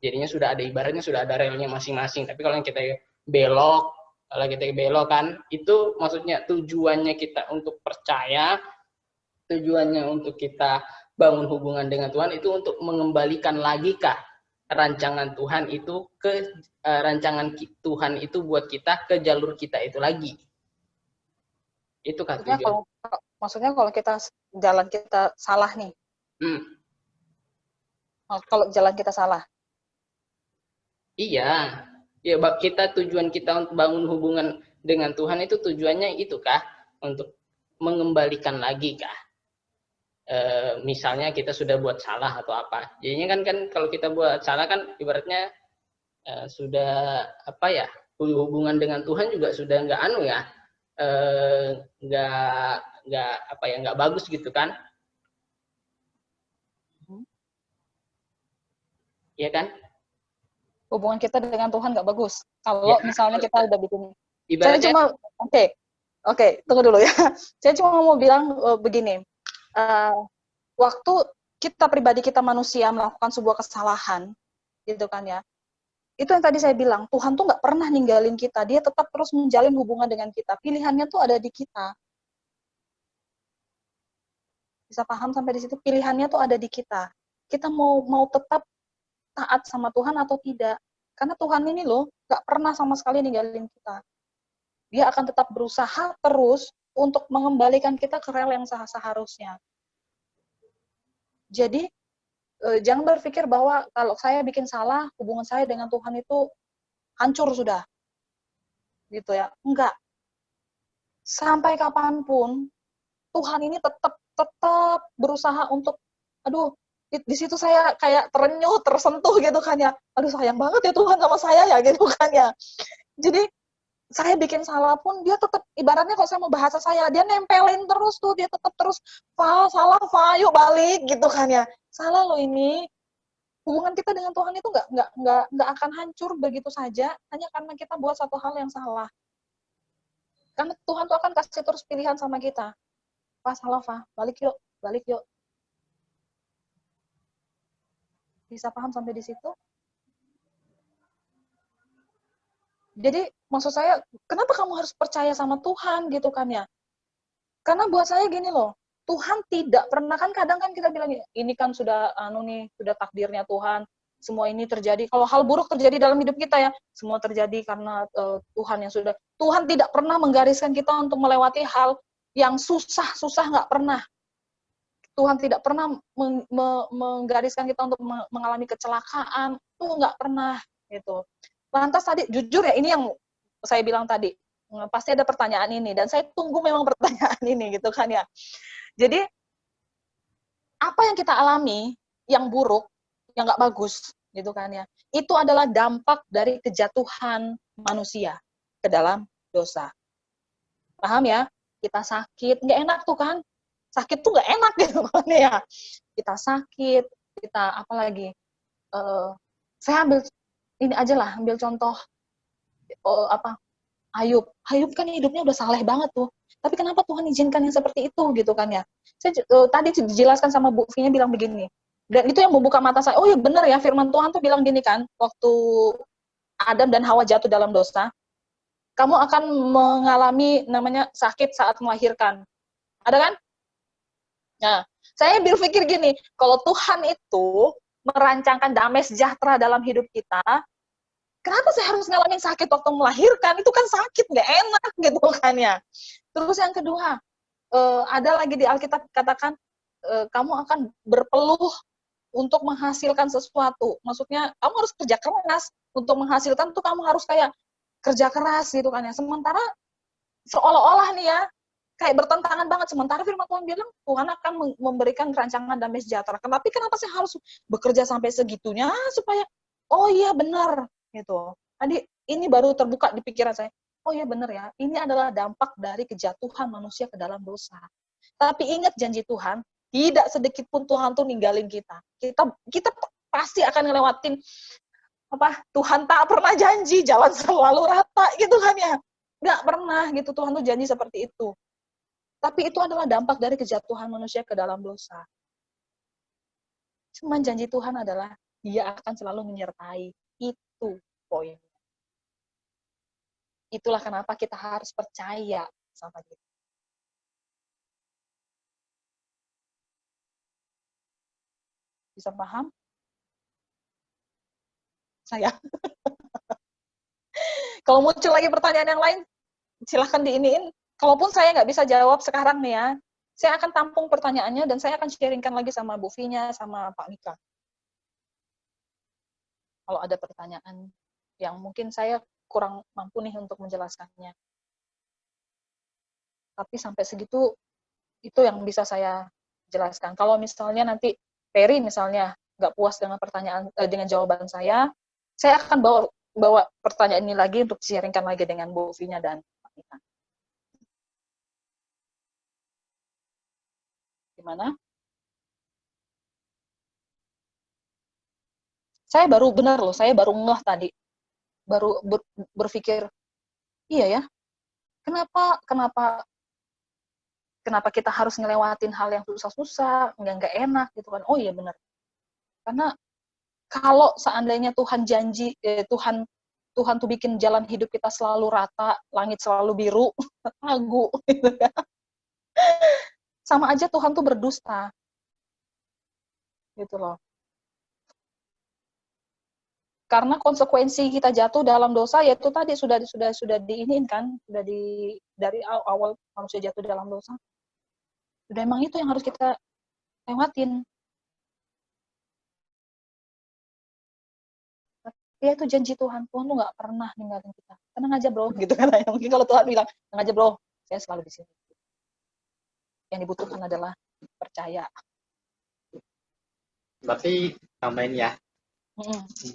Jadinya sudah ada, ibaratnya sudah ada relnya masing-masing. Tapi kalau yang kita belok kan, itu maksudnya tujuannya kita untuk percaya, tujuannya untuk kita bangun hubungan dengan Tuhan itu untuk mengembalikan lagi kah rancangan Tuhan itu rancangan Tuhan itu buat kita ke jalur kita itu lagi. Itu kan tujuan. Maksudnya kalau jalan kita salah nih. Kalau jalan kita salah. Iya. Ya, tujuan kita untuk bangun hubungan dengan Tuhan itu tujuannya itu kah? Untuk mengembalikan lagi kah? Misalnya kita sudah buat salah atau apa. Jadinya kan kalau kita buat salah kan ibaratnya sudah apa ya? Hubungan dengan Tuhan juga sudah nggak bagus gitu kan? Iya kan? Hubungan kita dengan Tuhan nggak bagus. Kalau misalnya kita udah bikin, ibaratnya, saya cuma oke, tunggu dulu ya. Saya cuma mau bilang begini, waktu kita pribadi, kita manusia melakukan sebuah kesalahan, gitu kan ya. Itu yang tadi saya bilang, Tuhan tuh nggak pernah ninggalin kita, dia tetap terus menjalin hubungan dengan kita. Pilihannya tuh ada di kita. Bisa paham sampai di situ? Pilihannya tuh ada di kita. Kita mau tetap taat sama Tuhan atau tidak. Karena Tuhan ini loh, nggak pernah sama sekali ninggalin kita. Dia akan tetap berusaha terus untuk mengembalikan kita ke rel yang seharusnya. Jadi, jangan berpikir bahwa kalau saya bikin salah, hubungan saya dengan Tuhan itu hancur sudah. Gitu ya. Enggak. Sampai kapanpun, Tuhan ini tetap berusaha untuk, aduh, di situ saya kayak terenyuh, tersentuh gitu kan ya. Aduh, sayang banget ya Tuhan sama saya ya, gitu kan ya. Jadi, saya bikin salah pun, dia tetap, ibaratnya kalau saya mau bahasa saya, dia nempelin terus tuh, dia tetap terus, salah, yuk balik, gitu kan ya. Salah loh ini. Hubungan kita dengan Tuhan itu nggak akan hancur begitu saja, hanya karena kita buat satu hal yang salah. Karena Tuhan tuh akan kasih terus pilihan sama kita. Salah, balik yuk. Bisa paham sampai di situ? Jadi, maksud saya, kenapa kamu harus percaya sama Tuhan gitu kan ya? Karena buat saya gini loh, Tuhan tidak pernah, kan kadang kan kita bilang, ini kan sudah sudah takdirnya Tuhan, semua ini terjadi. Kalau hal buruk terjadi dalam hidup kita ya, semua terjadi karena Tuhan yang sudah. Tuhan tidak pernah menggariskan kita untuk melewati hal yang susah nggak pernah. Tuhan tidak pernah menggariskan kita untuk mengalami kecelakaan, itu nggak pernah gitu. Lantas tadi, jujur ya, ini yang saya bilang tadi, pasti ada pertanyaan ini, dan saya tunggu memang pertanyaan ini, gitu kan ya. Jadi, apa yang kita alami, yang buruk, yang nggak bagus, gitu kan ya, itu adalah dampak dari kejatuhan manusia ke dalam dosa. Paham ya? Kita sakit, nggak enak tuh kan? Sakit tuh nggak enak gitu kan ya. Kita sakit, kita apalagi, saya ambil ini aja lah, ambil contoh Ayub. Ayub kan hidupnya udah saleh banget tuh. Tapi kenapa Tuhan izinkan yang seperti itu gitu kan ya? Tadi dijelaskan sama Bu Finya bilang begini. Dan itu yang membuka mata saya. Oh ya benar ya, firman Tuhan tuh bilang gini kan, waktu Adam dan Hawa jatuh dalam dosa, kamu akan mengalami namanya sakit saat melahirkan. Ada kan? Nah, saya berpikir gini, kalau Tuhan itu merancangkan damai sejahtera dalam hidup kita, kenapa saya harus ngalamin sakit waktu melahirkan? Itu kan sakit, nggak enak gitu kan ya. Terus yang kedua, ada lagi di Alkitab katakan, kamu akan berpeluh untuk menghasilkan sesuatu. Maksudnya, kamu harus kerja keras. Untuk menghasilkan tuh kamu harus kayak kerja keras gitu kan ya. Sementara, seolah-olah nih ya, kayak bertentangan banget. Sementara firman Tuhan bilang, Tuhan akan memberikan rancangan damai sejahtera. Tapi kenapa saya harus bekerja sampai segitunya supaya, oh iya benar, gitu. Tadi ini baru terbuka di pikiran saya. Oh iya benar ya, ini adalah dampak dari kejatuhan manusia ke dalam dosa. Tapi ingat janji Tuhan, tidak sedikit pun Tuhan tuh ninggalin kita. Kita pasti akan ngelewatin apa? Tuhan tak pernah janji jalan selalu rata gitu kan ya. Nggak pernah gitu, Tuhan tuh janji seperti itu. Tapi itu adalah dampak dari kejatuhan manusia ke dalam dosa. Cuman janji Tuhan adalah Dia akan selalu menyertai. Itu poinnya. Itulah kenapa kita harus percaya sama Dia. Bisa paham? Saya. Kalau muncul lagi pertanyaan yang lain, silahkan diiniin. Kalaupun saya nggak bisa jawab sekarang nih ya, saya akan tampung pertanyaannya dan saya akan sharingkan lagi sama Bu Finya, sama Pak Mika. Kalau ada pertanyaan yang mungkin saya kurang mampu nih untuk menjelaskannya. Tapi sampai segitu, itu yang bisa saya jelaskan. Kalau misalnya nanti Peri misalnya nggak puas dengan pertanyaan, dengan jawaban saya akan bawa pertanyaan ini lagi untuk sharingkan lagi dengan Bu Finya dan Pak Mika. Gimana? Saya baru ngeh tadi. Baru berpikir, iya ya, kenapa kita harus ngelewatin hal yang susah-susah, nggak enak gitu kan. Oh iya benar. Karena kalau seandainya Tuhan janji, Tuhan tuh bikin jalan hidup kita selalu rata, langit selalu biru, lagu gitu kan. Sama aja Tuhan tuh berdusta. Gitu loh. Karena konsekuensi kita jatuh dalam dosa yaitu tadi sudah diinin kan, dari awal manusia jatuh dalam dosa. Sudah emang itu yang harus kita lewatin. Ya itu janji Tuhan tuh nggak pernah ninggalin kita. Tenang aja bro, gitu kan. Mungkin kalau Tuhan bilang, tenang aja bro, saya selalu di sini. Yang dibutuhkan adalah percaya. Berarti tambahin ya.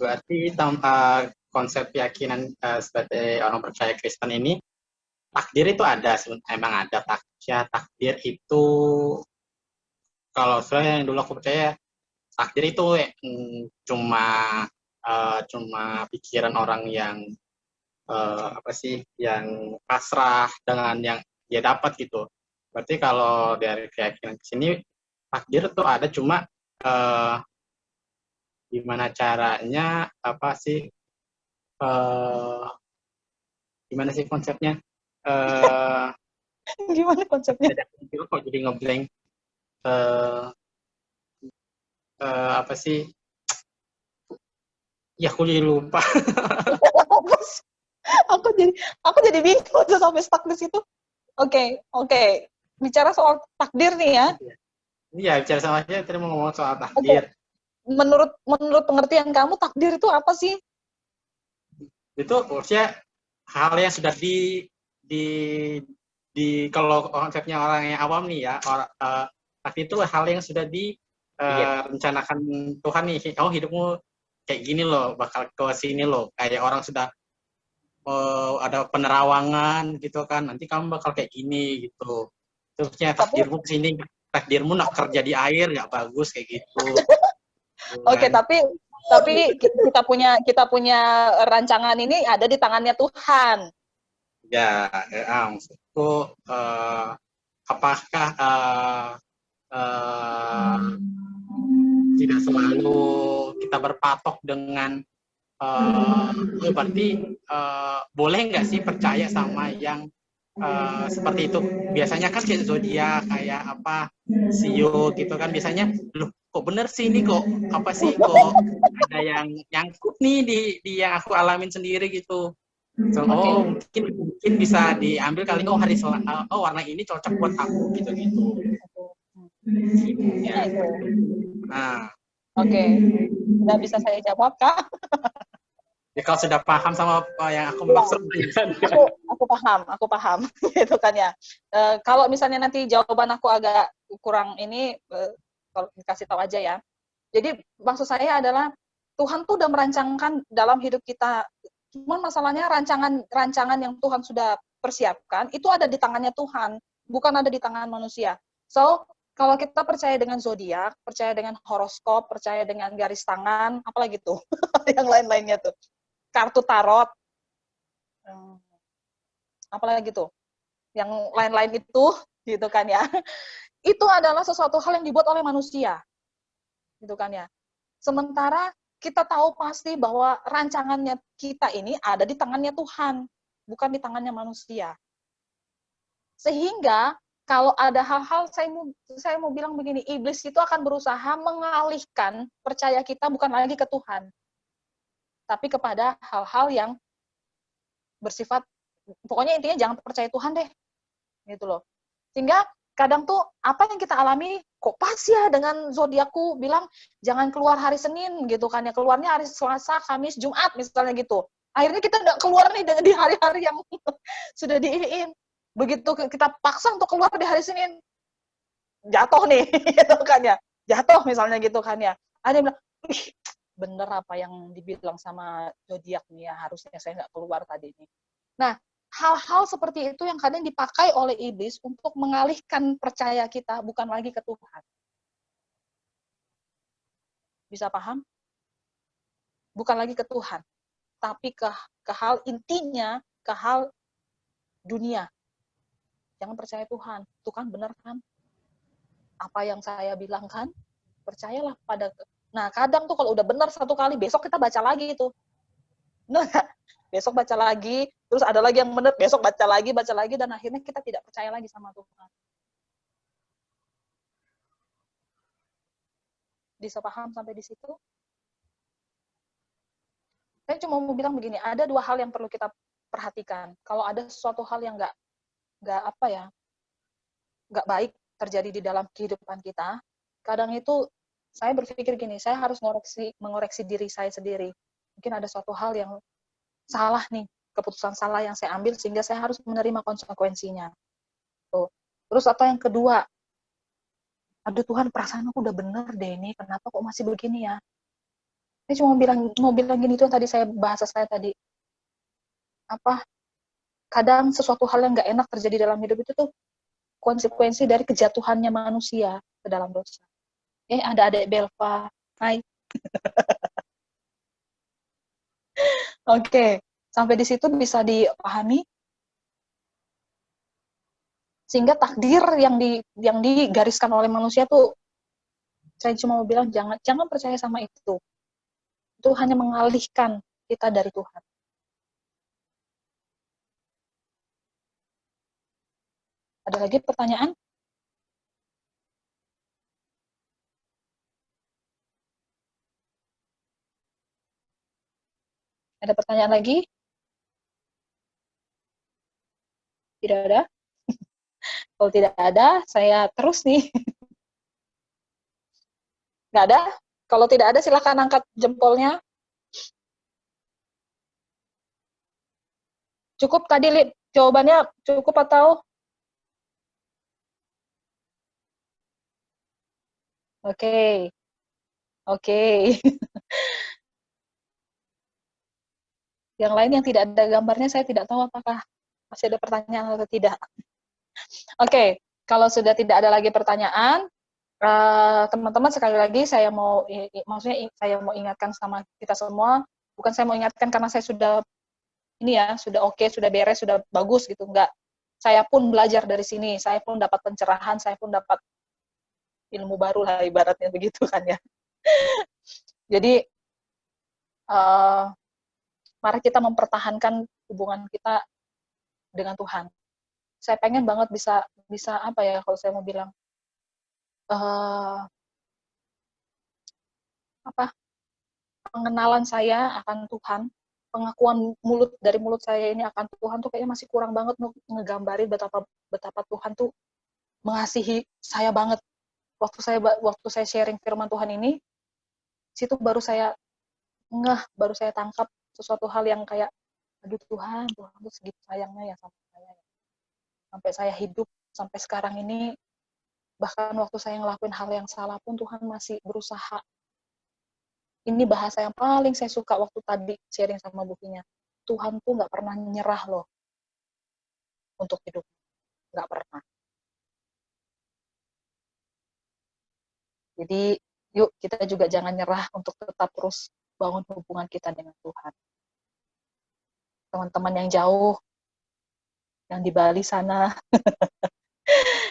Berarti tanpa konsep keyakinan sebagai orang percaya Kristen ini, takdir itu ada, emang ada takdir itu. Kalau saya yang dulu aku percaya takdir itu cuma pikiran orang yang yang pasrah dengan yang dia dapat gitu. Berarti kalau dari keyakinan sini takdir itu ada, cuma gimana caranya gimana sih konsepnya? Gimana konsepnya? Kok jadi ngeblank? Ya aku jadi lupa. aku jadi bingung tuh sampai stuck di situ. Oke. Bicara soal takdir nih ya. Iya, bicara sama aja tadi mau ngomong soal takdir. Menurut pengertian kamu takdir itu apa sih? Itu maksudnya hal yang sudah di kalau konsepnya orang yang awam nih ya, takdir itu hal yang sudah rencanakan Tuhan nih. Oh, hidupmu kayak gini loh, bakal ke sini loh. Kayak orang sudah ada penerawangan gitu kan, nanti kamu bakal kayak gini gitu. Terusnya takdirmu ke sini, takdirmu nak kerja di air nggak bagus kayak gitu. Oke, tapi kita punya rancangan ini ada di tangannya Tuhan. Ya, maksudku apakah tidak selalu kita berpatok dengan berarti boleh nggak sih percaya sama yang seperti itu? Biasanya kan kayak zodiak, kayak apa sio gitu kan, biasanya loh kok bener sih ini, kok apa sih, kok ada yang nyangkut nih di yang aku alamin sendiri gitu. So, oh mungkin bisa diambil kali, oh oh warna ini cocok buat aku gitu. Ya, itu. Nah, Oke. Nggak bisa saya jawab, Kak. ya kalau sudah paham sama apa yang aku maksud, Aku paham gitu kan ya. Kalau misalnya nanti jawaban aku agak kurang ini, kalau dikasih tahu aja ya. Jadi maksud saya adalah Tuhan tuh udah merancangkan dalam hidup kita. Cuman masalahnya rancangan yang Tuhan sudah persiapkan itu ada di tangannya Tuhan, bukan ada di tangan manusia. So, kalau kita percaya dengan zodiak, percaya dengan horoskop, percaya dengan garis tangan, apalagi tuh yang lain-lainnya tuh, kartu tarot, apalagi tuh, yang lain-lain itu, gitu kan ya. Itu adalah sesuatu hal yang dibuat oleh manusia, gitu kan ya. Sementara kita tahu pasti bahwa rancangannya kita ini ada di tangannya Tuhan, bukan di tangannya manusia. Sehingga kalau ada hal-hal, saya mau bilang begini, iblis itu akan berusaha mengalihkan percaya kita bukan lagi ke Tuhan, tapi kepada hal-hal yang bersifat, pokoknya intinya jangan percaya Tuhan deh, gitu loh. Sehingga kadang tuh apa yang kita alami, kok pas ya dengan zodiakku bilang jangan keluar hari Senin gitu kan ya, keluarnya hari Selasa, Kamis, Jumat misalnya gitu. Akhirnya kita nggak keluar nih di hari-hari yang sudah diiniin. Begitu kita paksa untuk keluar di hari Senin, jatuh nih, gitu kan ya. Jatuh misalnya gitu kan ya. Ada yang bilang, ih, bener apa yang dibilang sama zodiak nih ya, harusnya saya nggak keluar tadi nih. Nah, hal-hal seperti itu yang kadang dipakai oleh iblis untuk mengalihkan percaya kita bukan lagi ke Tuhan. Bisa paham? Bukan lagi ke Tuhan, tapi ke hal intinya, ke hal dunia. Jangan percaya Tuhan. Itu kan benar kan? Apa yang saya bilang kan? Percayalah pada. Nah, kadang tuh kalau udah benar satu kali, besok kita baca lagi itu. Benar nggak? Besok baca lagi, terus ada lagi yang benar, besok baca lagi, dan akhirnya kita tidak percaya lagi sama Tuhan. Bisa paham sampai di situ? Saya cuma mau bilang begini, ada dua hal yang perlu kita perhatikan. Kalau ada sesuatu hal yang nggak baik terjadi di dalam kehidupan kita, kadang itu saya berpikir gini, saya harus mengoreksi diri saya sendiri. Mungkin ada suatu hal yang salah nih, keputusan salah yang saya ambil sehingga saya harus menerima konsekuensinya. Tuh. Terus atau yang kedua, aduh Tuhan, perasaan aku udah bener deh ini, kenapa kok masih begini ya? Saya cuma mau bilang gini tuh tadi bahasa saya tadi. Kadang sesuatu hal yang nggak enak terjadi dalam hidup itu tuh konsekuensi dari kejatuhannya manusia ke dalam dosa. Ada adik Belva. Hai. Oke, sampai di situ bisa dipahami. Sehingga takdir yang digariskan oleh manusia tuh, saya cuma mau bilang jangan percaya sama itu. Itu hanya mengalihkan kita dari Tuhan. Ada lagi pertanyaan? Ada pertanyaan lagi? Tidak ada? Kalau tidak ada, saya terus nih. Nggak ada? Kalau tidak ada, silakan angkat jempolnya. Cukup tadi, Lid. Jawabannya cukup atau? Oke. Yang lain yang tidak ada gambarnya, saya tidak tahu apakah masih ada pertanyaan atau tidak. Oke, kalau sudah tidak ada lagi pertanyaan, teman-teman sekali lagi saya mau ingatkan sama kita semua, bukan saya mau ingatkan karena saya sudah ini ya, sudah oke, sudah beres, sudah bagus gitu. Enggak. Saya pun belajar dari sini, saya pun dapat pencerahan, saya pun dapat ilmu baru lah ibaratnya begitu kan ya. Jadi mari kita mempertahankan hubungan kita dengan Tuhan. Saya pengen banget bisa apa ya kalau saya mau bilang pengenalan saya akan Tuhan, pengakuan dari mulut saya ini akan Tuhan tuh kayaknya masih kurang banget ngegambarin betapa Tuhan tuh mengasihi saya banget. Waktu saya sharing firman Tuhan ini, situ baru saya baru saya tangkap sesuatu hal yang kayak, aduh Tuhan tuh segitu sayangnya ya sama saya. Sampai saya hidup sampai sekarang ini, bahkan waktu saya ngelakuin hal yang salah pun Tuhan masih berusaha. Ini bahasa yang paling saya suka waktu tadi sharing sama bukunya. Tuhan tuh nggak pernah nyerah loh untuk hidup. Nggak pernah. Jadi yuk kita juga jangan nyerah untuk tetap terus bangun hubungan kita dengan Tuhan. Teman-teman yang jauh, yang di Bali sana,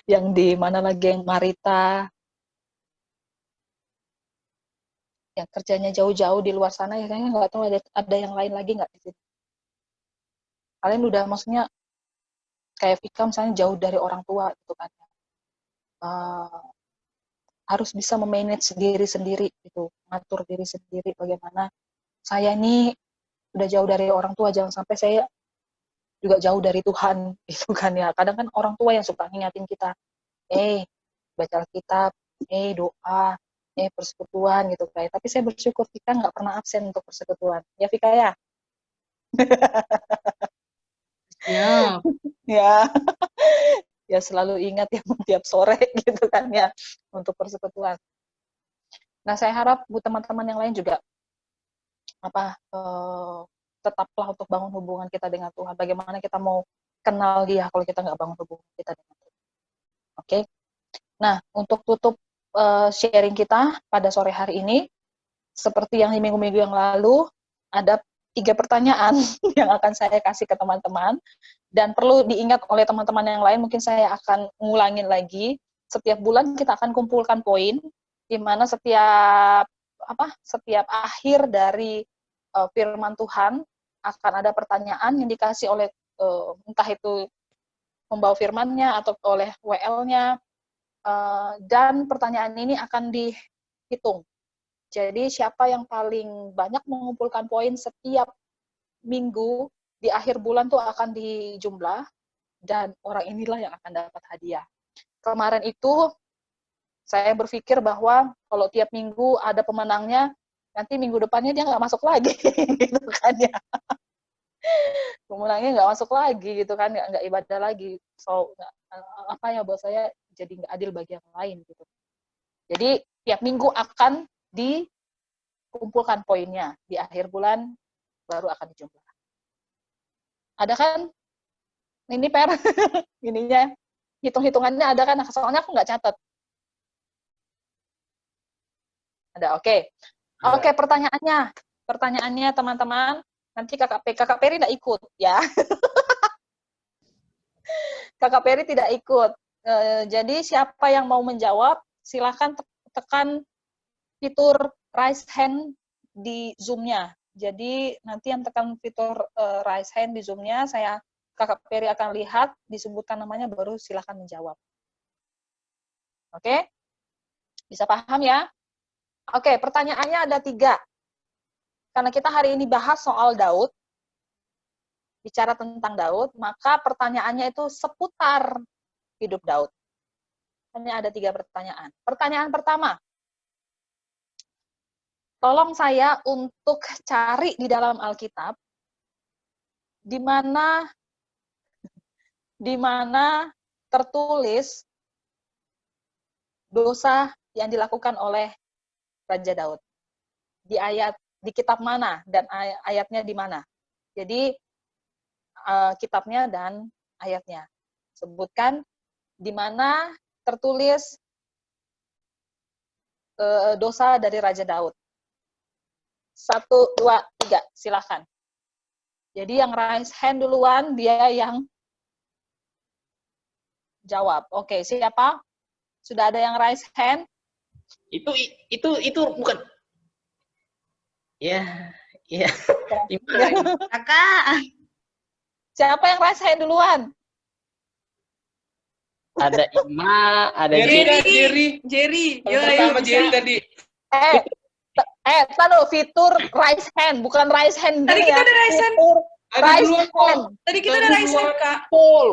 yang di mana lagi, yang Marita, yang kerjanya jauh-jauh di luar sana, ya kayaknya nggak tahu ada yang lain lagi nggak di sini. Kalian udah maksudnya kayak Vika misalnya jauh dari orang tua gitu kan. Harus bisa memanage diri sendiri gitu, ngatur diri sendiri bagaimana saya ini udah jauh dari orang tua, jangan sampai saya juga jauh dari Tuhan gitu kan ya. Kadang kan orang tua yang suka ngingatin kita, baca Alkitab, doa, persekutuan gitu kayak. Tapi saya bersyukur Vika nggak pernah absen untuk persekutuan. Ya Vika ya? Ya. Ya. Ya selalu ingat ya tiap sore gitu kan ya untuk persekutuan. Nah saya harap buat teman-teman yang lain juga tetaplah untuk bangun hubungan kita dengan Tuhan. Bagaimana kita mau kenal Dia kalau kita nggak bangun hubungan kita dengan Tuhan. Oke. Nah untuk tutup sharing kita pada sore hari ini, seperti yang di minggu-minggu yang lalu, ada 3 pertanyaan yang akan saya kasih ke teman-teman, dan perlu diingat oleh teman-teman yang lain, mungkin saya akan ngulangin lagi. Setiap bulan kita akan kumpulkan poin, di mana setiap akhir dari firman Tuhan akan ada pertanyaan yang dikasih oleh entah itu membawa firmannya atau oleh WL-nya, dan pertanyaan ini akan dihitung. Jadi siapa yang paling banyak mengumpulkan poin setiap minggu di akhir bulan tuh akan dijumlah, dan orang inilah yang akan dapat hadiah. Kemarin itu saya berpikir bahwa kalau tiap minggu ada pemenangnya, nanti minggu depannya dia nggak masuk lagi, gitu kan ya. Pemenangnya nggak masuk lagi, gitu kan, nggak ibadah lagi. So buat saya jadi nggak adil bagi yang lain, gitu. Jadi tiap minggu akan dikumpulkan poinnya, di akhir bulan baru akan dijumlah. Ada kan? Ini ininya, hitung-hitungannya ada kan? Soalnya aku nggak catat. Ada, oke. Oke, pertanyaannya teman-teman, nanti Kakak Peri tidak ikut, ya. Kakak Peri tidak ikut. Jadi siapa yang mau menjawab, silakan tekan fitur raise hand di Zoom-nya. Jadi nanti yang tekan fitur raise hand di Zoom-nya, Kakak Peri akan lihat, disebutkan namanya, baru silakan menjawab. Oke? Bisa paham ya? Oke, pertanyaannya ada 3. Karena kita hari ini bahas soal Daud, bicara tentang Daud, maka pertanyaannya itu seputar hidup Daud. Hanya ada 3 pertanyaan. Pertanyaan pertama, tolong saya untuk cari di dalam Alkitab, di mana tertulis dosa yang dilakukan oleh Raja Daud. Di kitab mana dan ayatnya di mana. Jadi kitabnya dan ayatnya. Sebutkan di mana tertulis dosa dari Raja Daud. 1, 2, 3, silakan. Jadi yang raise hand duluan dia yang jawab. Oke, siapa? Sudah ada yang raise hand? Itu bukan. Ya, ya. Kakak. Siapa yang raise hand duluan? Ada Ima, ada Jerry. Yo, Pertama Jerry tadi. Tahu fitur raise hand, bukan raise hand. Tadi gini kita ya. ada raise hand. Fitur Ada raise duluan kok. hand. Tadi kita udah raise hand, Kak. Paul.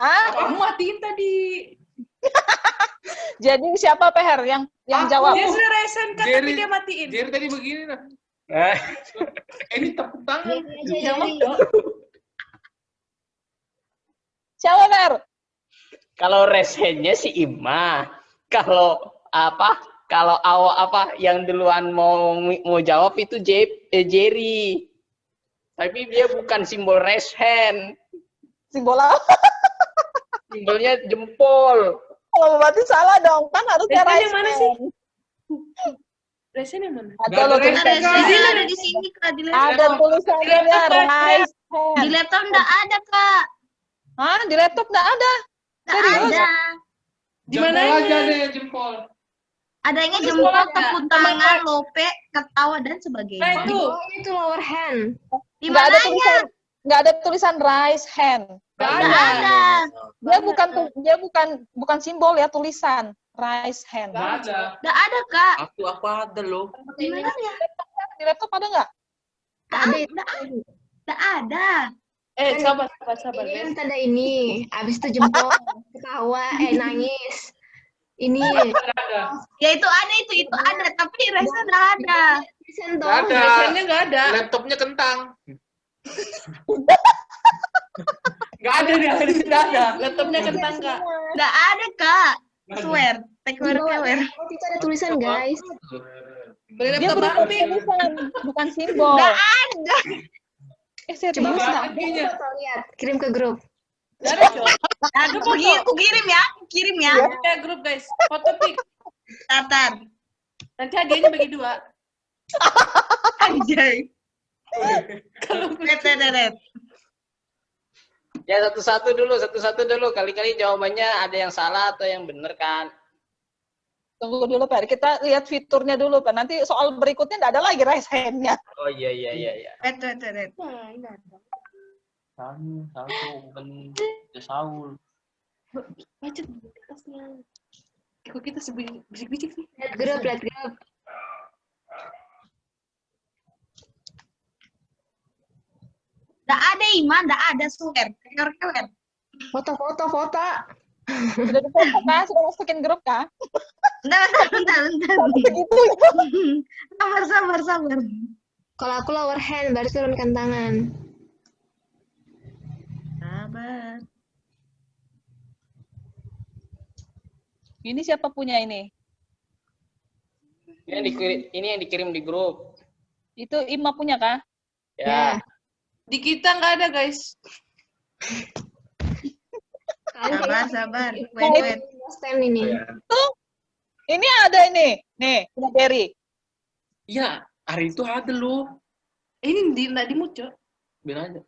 Hah? Kamu matiin tadi. Jadi siapa Peher yang jawab? Dia sudah raise hand, Kak, tapi Jerry. dia matiin. Jerry tadi begini lah. Ini tepuk tangan. Siapa Peher? Kalau resennya si Ima. Kalau yang duluan mau jawab itu Jerry. Tapi dia bukan simbol raise hand. Simbol apa? Simbolnya jempol. Oh, berarti salah dong. Kan harusnya Raise hand raise yang mana sih? hand. Raise hand yang mana? Ada Nggak loh ada tulisan. raise hand. Di sini ada di sini Kak, di laptop. Ada tulisannya Di laptop ada. raise Di hand. laptop enggak ada, Kak. Hah? Di laptop nggak ada? Enggak ada. Di Jempol mananya? aja deh, jempol. Adanya jempol, tepuk tangan, lope, ketawa dan Nah, sebagainya. itu. Itu lower hand. Di Nggak ada mananya? tulisan. Nggak ada tulisan raise hand. Nggak Enggak ada. ada. Dia bukan simbol ya, tulisan raise hand. Nggak ada. Enggak ada, Kak. Aku ada loh. Di mananya? Di laptop ada nggak? Enggak ada. Sabar, Ini guys. kan tanda ini. Abis itu jempol, ketawa, nangis. Ini. Ya itu ada, tapi rasa enggak ada. Tulisan Nggak dong. ada. Raise hand-nya nggak ada. Laptopnya kentang. Nggak ada dia, nggak ada. Laptopnya kentang, Kak. Enggak ada, Kak. Swear, take Di bawah swear. laptop itu ada tulisan, guys. Beli Dia laptop berupa baru, Pin. tulisan, bukan simbol. Enggak ada. Serius Coba nggak? foto lihat, kirim ke grup. Nggak ada, Cok. Aku kirim ya. Ya, grup, guys. Foto pic. Tatar. Nanti hadiahnya bagi 2. Anjay. Red. Ya satu-satu dulu. Kali-kali jawabannya ada yang salah atau yang benar kan? Tunggu dulu, Pak. Kita lihat fiturnya dulu, Pak. Nanti soal berikutnya nggak ada lagi raise hand-nya. Oh iya. Red. Satu, bukan Saul. Macet atasnya. Kok kita bisik-bisik sih? Lihat grup. Enggak ada Iman, enggak ada swear. Kewer. Foto. Sudah difoto, Kak? Sudah masukin grup, Kak? Bentar. Begitu. Sabar. Kalau aku lower hand, baru turunkan tangan. Sabar. Ini siapa punya ini? Ini yang dikirim di grup. Itu Ima punya, Kak? Ya. Di kita nggak ada, guys. Sabar. Wait. Stand ini. Ini ada ini. Nih, punya Derry. Iya, hari itu ada loh. Ini nggak dimut, Cok. Bilang aja.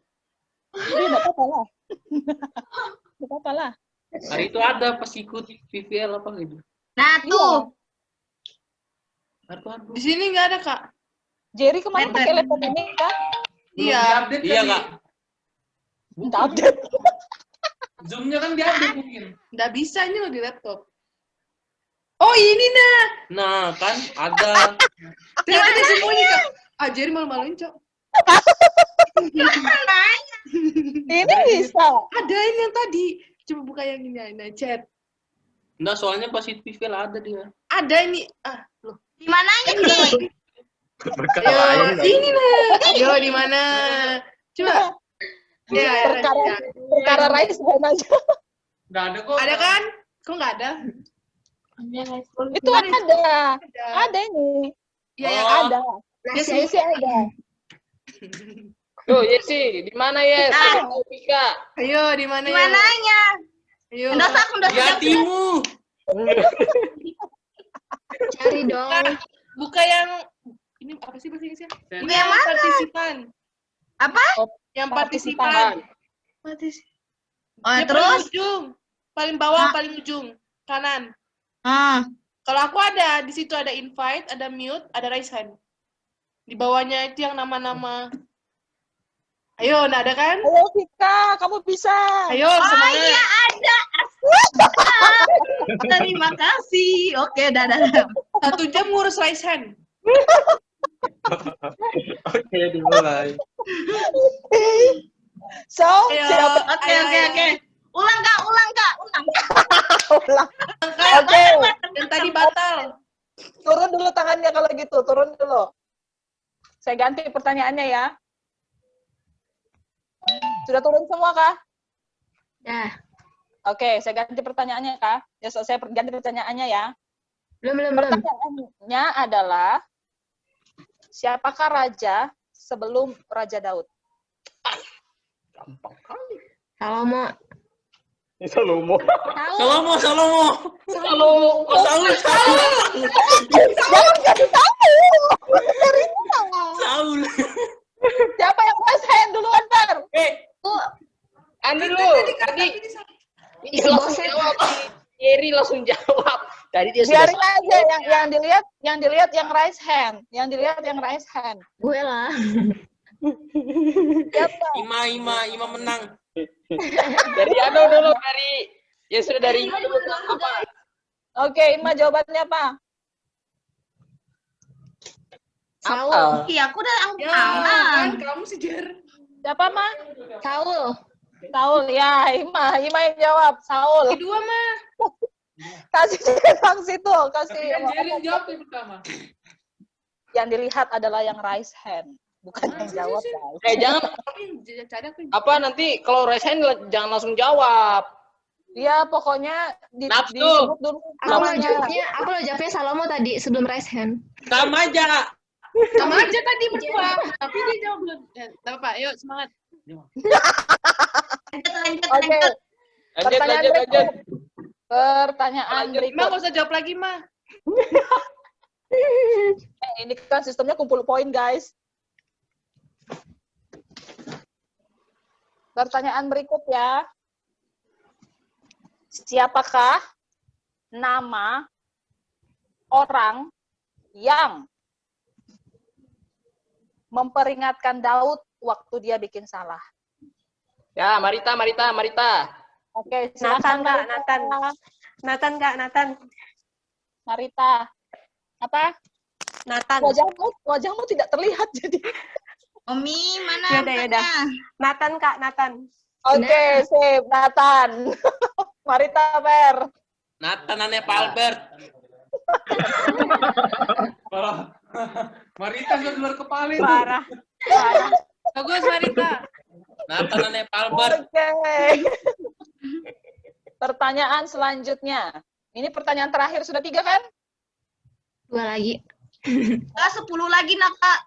Ini nggak apa-apa lah. Nggak apa-apa lah. Hari itu ada pas ikut VVL apa gitu. Nah, tuh. Hari itu ada. Di sini nggak ada, Kak. Jerry kemarin pakai laptop ini, Kak? Iya. Iya, Kak. Nggak update. Zoom-nya kan diupdate mungkin. Nggak bisa ini loh di laptop. Oh, ini nah. Nah, kan ada. Ternyata di sembunyi, Kak. Jerry malu-maluin, Cok. Ini bisa. Ada ini yang tadi. Coba buka yang ini, nah, chat. Enggak, soalnya pas itu VVL ada dia. Ada ini. Loh. Di mananya nih? Ayo, ini nah. Ayo, di mana? Coba. Ya, Perkara raise hand aja. Enggak ada kok. ada kan? Kok nggak ada? Itu ada. Ada ini. Ya, Oh. yang Ada. Yes, ada. Tuh, Yesi, di mana Yes? Tahu Pika. Ayo, di mana? Di mananya? Ayo. Udah Di hatimu. Cari dong. Buka yang ini apa sih bahasa Inggrisnya? Ini Yang mana? partisipan. Apa? Yang Partisipan. partisipan. Oh, Dia terus? paling ujung. Paling bawah, Nah. paling ujung. Kanan. Ah, Kalau aku ada, di situ ada invite, ada mute, ada raise hand. Di bawahnya itu yang nama-nama. Ayo, nggak ada kan? Ayo Vika, kamu bisa. Ayo, oh semangat. iya ada. Terima kasih. Oke, dadah. 1 jam ngurus raise hand. Oke, dimulai. So, Ayo, siapa? Oke. Ulang Kak. Ulang. Kak, Oke, yang tadi batal. turun dulu tangannya kalau gitu, turun dulu. Saya ganti pertanyaannya ya. Sudah turun semua kah? Dah. Oke, saya ganti pertanyaannya kah? Ya, saya ganti pertanyaannya ya. Belum. Pertanyaannya adalah, siapakah raja sebelum Raja Daud? Gampang kali. Salomo. Salomo. Tahu. Salomo. Jangan kasih tahu. Dari Saul. siapa yang raise hand duluan, Fer? Anu lu, tadi Isi langsung boset. jawab. Yeri langsung jawab. Tadi dia Biarin sudah aja yang dilihat yang raise hand, Gue lah. Siapa? Ima menang. dari anu dulu dari Ima dulu apa? Oke, Ima jawabannya apa? Saul. Iya, aku udah Ya, aman. kan kamu sih, Jer. Siapa, Ma? Saul. Saul, ya, Ima yang jawab, Saul. Kedua mah. Kasih bang situ, kasih. Tapi kan Jerin jawab yang pertama. Yang dilihat adalah yang raise hand, bukan yang jawab, guys. Jangan Tapi cari aku. apa nanti kalau raise hand jangan langsung jawab. Ya, pokoknya Nafsu. disebut dulu Aku lo namanya. jawabnya Salomo tadi sebelum raise hand. Sama aja. Sama aja tadi berdua. Tapi dia jawab belum. Ya, tak apa-apa. Yuk, semangat. Oke, Lanjut. pertanyaan Ma, berikut. nggak usah jawab lagi, Ma. Ini kan sistemnya kumpul poin, guys. Pertanyaan berikut ya. Siapakah nama orang yang memperingatkan Daud waktu dia bikin salah? Ya, Marita. Oke, silakan Nathan, Kak. Nathan. Marita. Apa? Nathan. Wajahmu tidak terlihat jadi. Omi, mana Yaudah. angkatnya? Nathan, Kak. Nathan. Oke, sip, Nathan. Marita, Fer. Nathan aneh Pak Albert. Marita sudah keluar kepala itu. Parah. Bagus, Marita. Nathan aneh Pak Albert. Oke. Pertanyaan selanjutnya. Ini pertanyaan terakhir, sudah 3 kan? 2 lagi. 10 lagi, nak, Kak.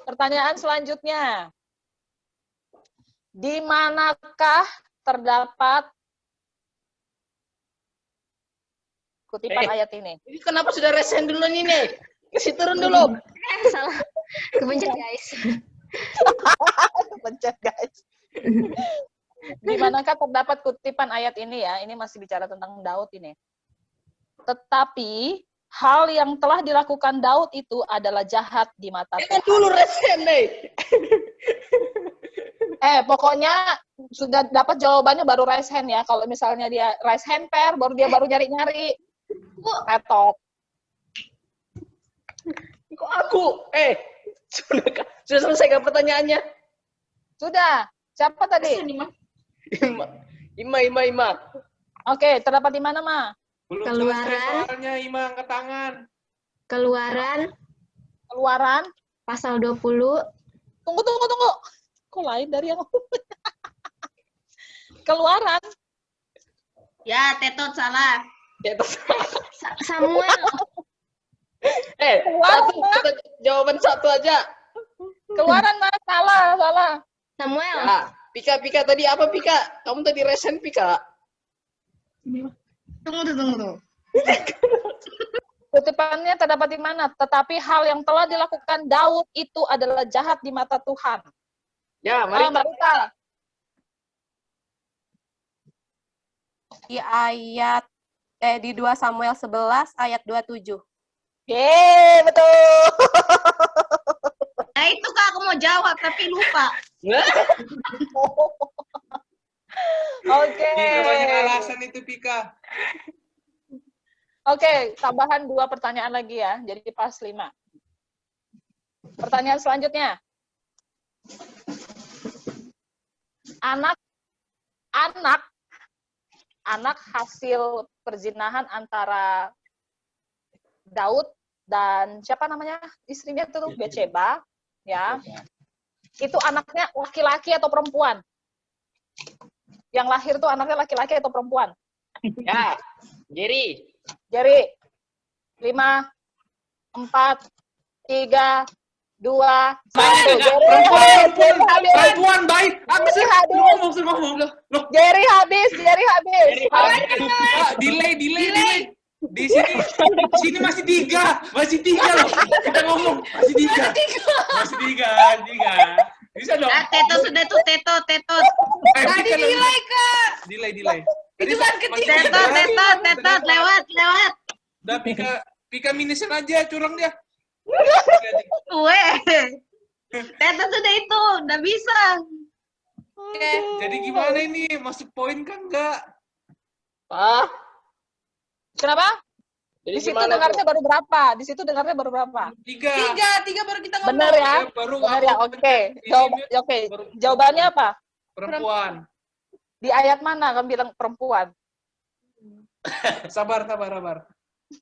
Pertanyaan selanjutnya. Di manakah terdapat kutipan ayat ini? Ini kenapa sudah raise hand dulu ini? Kasih turun dulu. Salah. Kepencet, guys. Pencet, guys. Di manakah terdapat kutipan ayat ini ya? Ini masih bicara tentang Daud ini. Tetapi hal yang telah dilakukan Daud itu adalah jahat di mata Jangan Tuhan. dulu raise hand nih. Pokoknya sudah dapat jawabannya baru raise hand ya. Kalau misalnya dia raise hand pair, baru nyari-nyari. Repot. Kok aku? Sudah selesai kan pertanyaannya? Sudah. Siapa tadi? Ima. Oke, terdapat di mana, Ma? Belum Keluaran. selesai soalnya, Ima angkat tangan. Keluaran. Pasal 20. Tunggu. Kok lain dari yang Keluaran. Ya, Tetot salah. Samuel. Jawaban satu aja. Keluaran mas, salah. Samuel. Ah, Pika tadi apa Pika? Kamu tadi resen Pika. Tunggu. Kutipannya terdapat di mana? Tetapi hal yang telah dilakukan Daud itu adalah jahat di mata Tuhan. Ya, Marita. Marita. Di ayat di 2 Samuel 11 ayat 27. Yeay, betul. Nah itu Kak, aku mau jawab tapi lupa. Oke. Pika banyak alasan itu, Pika. Oke, tambahan 2 pertanyaan lagi ya. Jadi pas 5. Pertanyaan selanjutnya. Anak hasil perzinahan antara Daud dan siapa namanya istrinya itu tuh Bathsheba, ya. Itu anaknya laki-laki atau perempuan? Yang lahir tuh anaknya laki-laki atau perempuan? Ya, Jerry. Jadi 5, 4, 3, 2, 1. Perempuan baik. Apa sih? Ngomong. Loh, Jerry habis. delay. Di sini masih 3 loh. Kita ngomong masih 3. Bisa dong. Tetot sudah tuh, tetot. Tadi delay, Kak. Delay. Itu kan ketiga. Tetot, lewat. Udah Pika minusin aja, curang dia. Weh. Tetot sudah itu, udah bisa. Oke. Jadi gimana ini? Masuk poin kan enggak? Ah, Kenapa? jadi Di situ gimana dengarnya tuh? baru berapa? Di situ dengarnya baru berapa? 3. Tiga baru kita ngomong. Benar ya? Baru Benar ya? aku Oke. Oke. Jawabannya apa? perempuan. Di ayat mana kamu bilang perempuan? Sabar.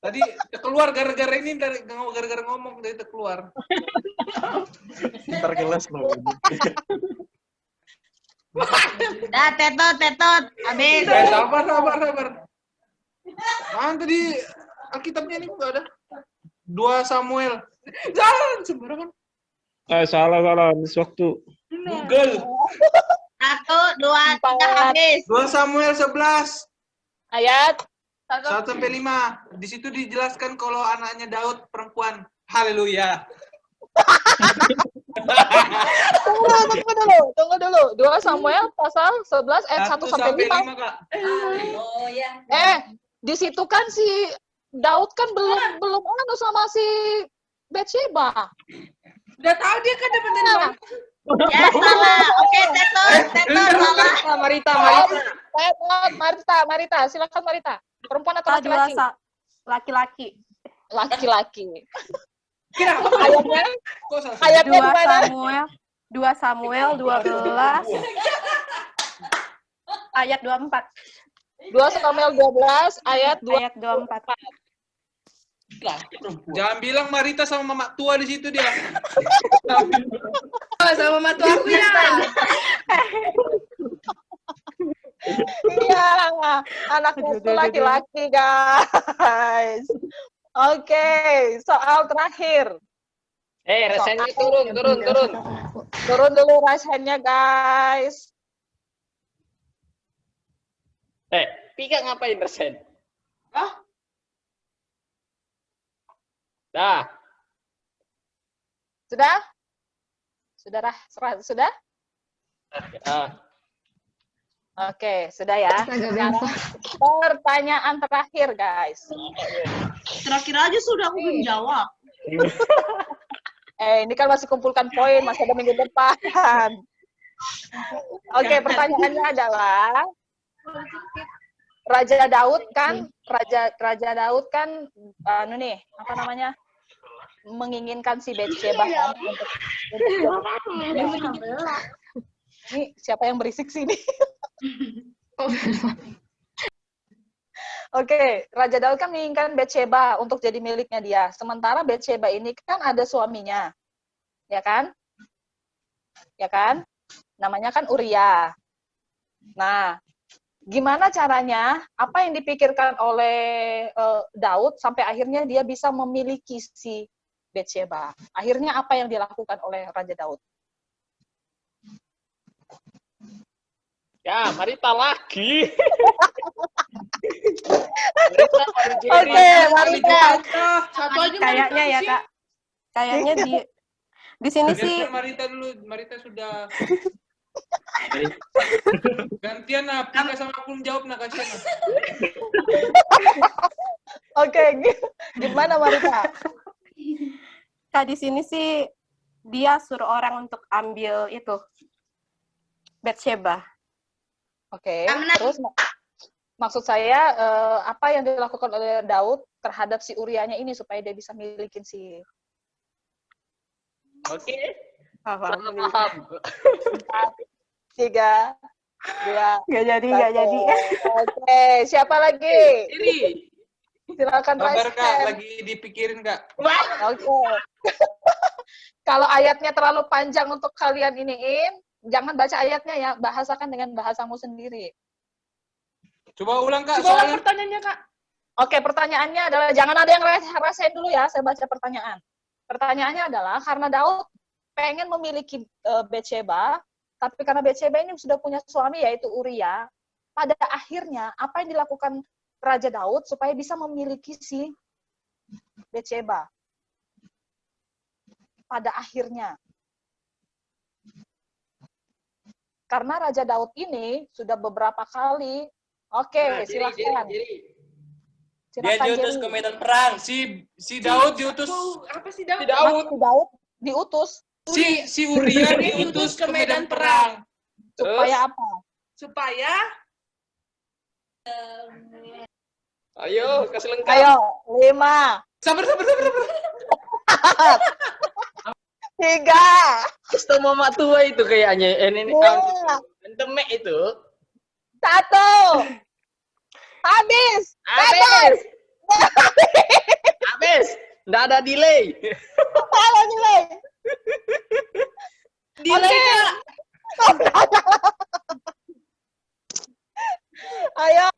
Tadi keluar gara-gara ini gara-gara ngomong dari keluar. Ntar kelas loh. Dah, tetot. Habis. Sabar. Mana tadi Alkitabnya ini enggak ada. 2 Samuel. Jalan sembarangan. Salah. Miss waktu. Google. 1, 2, 3, habis. 2 Samuel 11. Ayat 1 sampai 5. Di situ dijelaskan kalau anaknya Daud perempuan. Haleluya. Tunggu dulu. 2 Samuel pasal 11 ayat 1 sampai 5. Kak. Oh ya. Di situ kan si Daud kan belum anu sama si Bathsheba. Udah tahu dia kan dapat dari mana. Ya salah. Oke, tetot salah. Marita. Marita, silakan Marita. Perempuan atau laki-laki? Laki-laki. Laki-laki. Kenapa? Ayatnya di mana? 2 Samuel 12 ayat 24. 2 Samuel 12 ayat 24. Jangan bilang Marita sama mama tua di situ dia. Sama matu aku ya. Iya, anaknya itu laki-laki, guys. Oke, soal terakhir. Resennya turun. Turun dulu rasennya, guys. Pika ngapain resen? Ah, Dah. Sudah? Sudah? Oke, sudah ya. Sekarang pertanyaan terakhir, guys. Terakhir aja sudah aku belum jawab. Ini kan masih kumpulkan poin, masih ada minggu depan. Oke, pertanyaannya adalah Raja Daud kan menginginkan si Bathsheba kan untuk ini siapa yang berisik sini? Oke, Raja Daud kan menginginkan Bathsheba untuk jadi miliknya dia. Sementara Bathsheba ini kan ada suaminya. Ya kan? Namanya kan Uria. Nah, gimana caranya? Apa yang dipikirkan oleh Daud sampai akhirnya dia bisa memiliki si Bathsheba? Akhirnya apa yang dilakukan oleh Raja Daud? Ya, Marita lagi. Oke, Marita. Satu aja Kayaknya ya, sih. Kak. Kayaknya di sini sih Biarkan Marita dulu. Marita sudah gantian nah, Pika sama aku jawab nah kasihan. Nah. Oke, gimana Marita? Kak, di sini sih dia suruh orang untuk ambil itu Batsheba. Oke, terus maksud saya apa yang dilakukan oleh Daud terhadap si Urianya ini supaya dia bisa milikin si Oke. Paham. 3, 2, Gak jadi. Oke, siapa lagi? Ini. Silakan Sabar raise Kak, hand. lagi dipikirin Kak. Oke. Kalau ayatnya terlalu panjang untuk kalian iniin, jangan baca ayatnya ya, bahasakan dengan bahasamu sendiri. Coba ulang Kak Coba ulang soalnya. pertanyaannya, Kak. Oke, pertanyaannya adalah, jangan ada yang rasain dulu ya, saya baca pertanyaan. Pertanyaannya adalah, karena Daud pengen memiliki Batsheba, tapi karena Batsheba ini sudah punya suami, yaitu Uria, pada akhirnya, apa yang dilakukan Raja Daud supaya bisa memiliki si Batsheba? Pada akhirnya. Karena Raja Daud ini sudah beberapa kali, oke, silakan. Dia diutus ke medan perang. Si Daud diutus. Apa sih, Daud? Si Daud diutus. Si Uria diutus ke medan perang. Supaya apa? Supaya Ayo, kasih lengkap. Ayo, 5. Sabar. 3. Itu mama tua itu kayaknya. Ini demek itu. 1. Habis. Habis. Nggak ada delay. Halo, delay. delay, Kak. Ayo.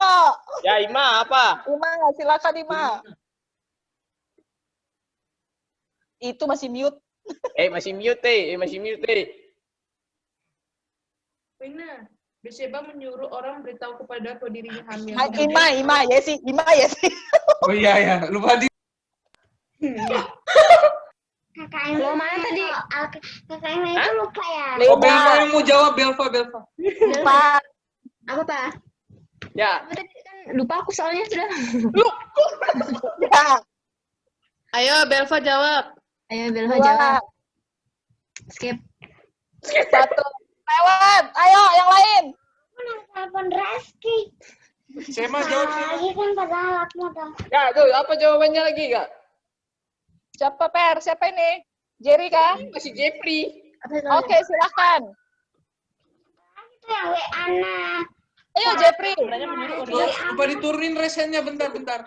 Ya, Ima apa? Silakan Ima. Itu masih mute. Masih mute. Wina, Batsheba menyuruh orang beritahu kepada kau dirinya hamil. Ima Yesi. Oh iya, lupa di. Kakak yang Lo mana tadi? Kakak yang itu lupa ya. Oh, Belva yang mau jawab, Belva. 4. Apa, Pak? Ya. Apa tadi kan lupa aku soalnya sudah. Ya. Ayo, Belva jawab. Ayo, Belva 2. jawab. Skip. 1. Lewat. Ayo, yang lain. Telepon Reski. Saya mah jawab sih. Lagi kan padahal aku udah. Ya, tuh apa jawabannya lagi, Kak? Siapa Siapa ini? Jerry kah? Masih Jeffrey. Oke, silakan. Itu yang WA nah. Ayo Jeffrey. Lupa diturunin resennya bentar. Nggak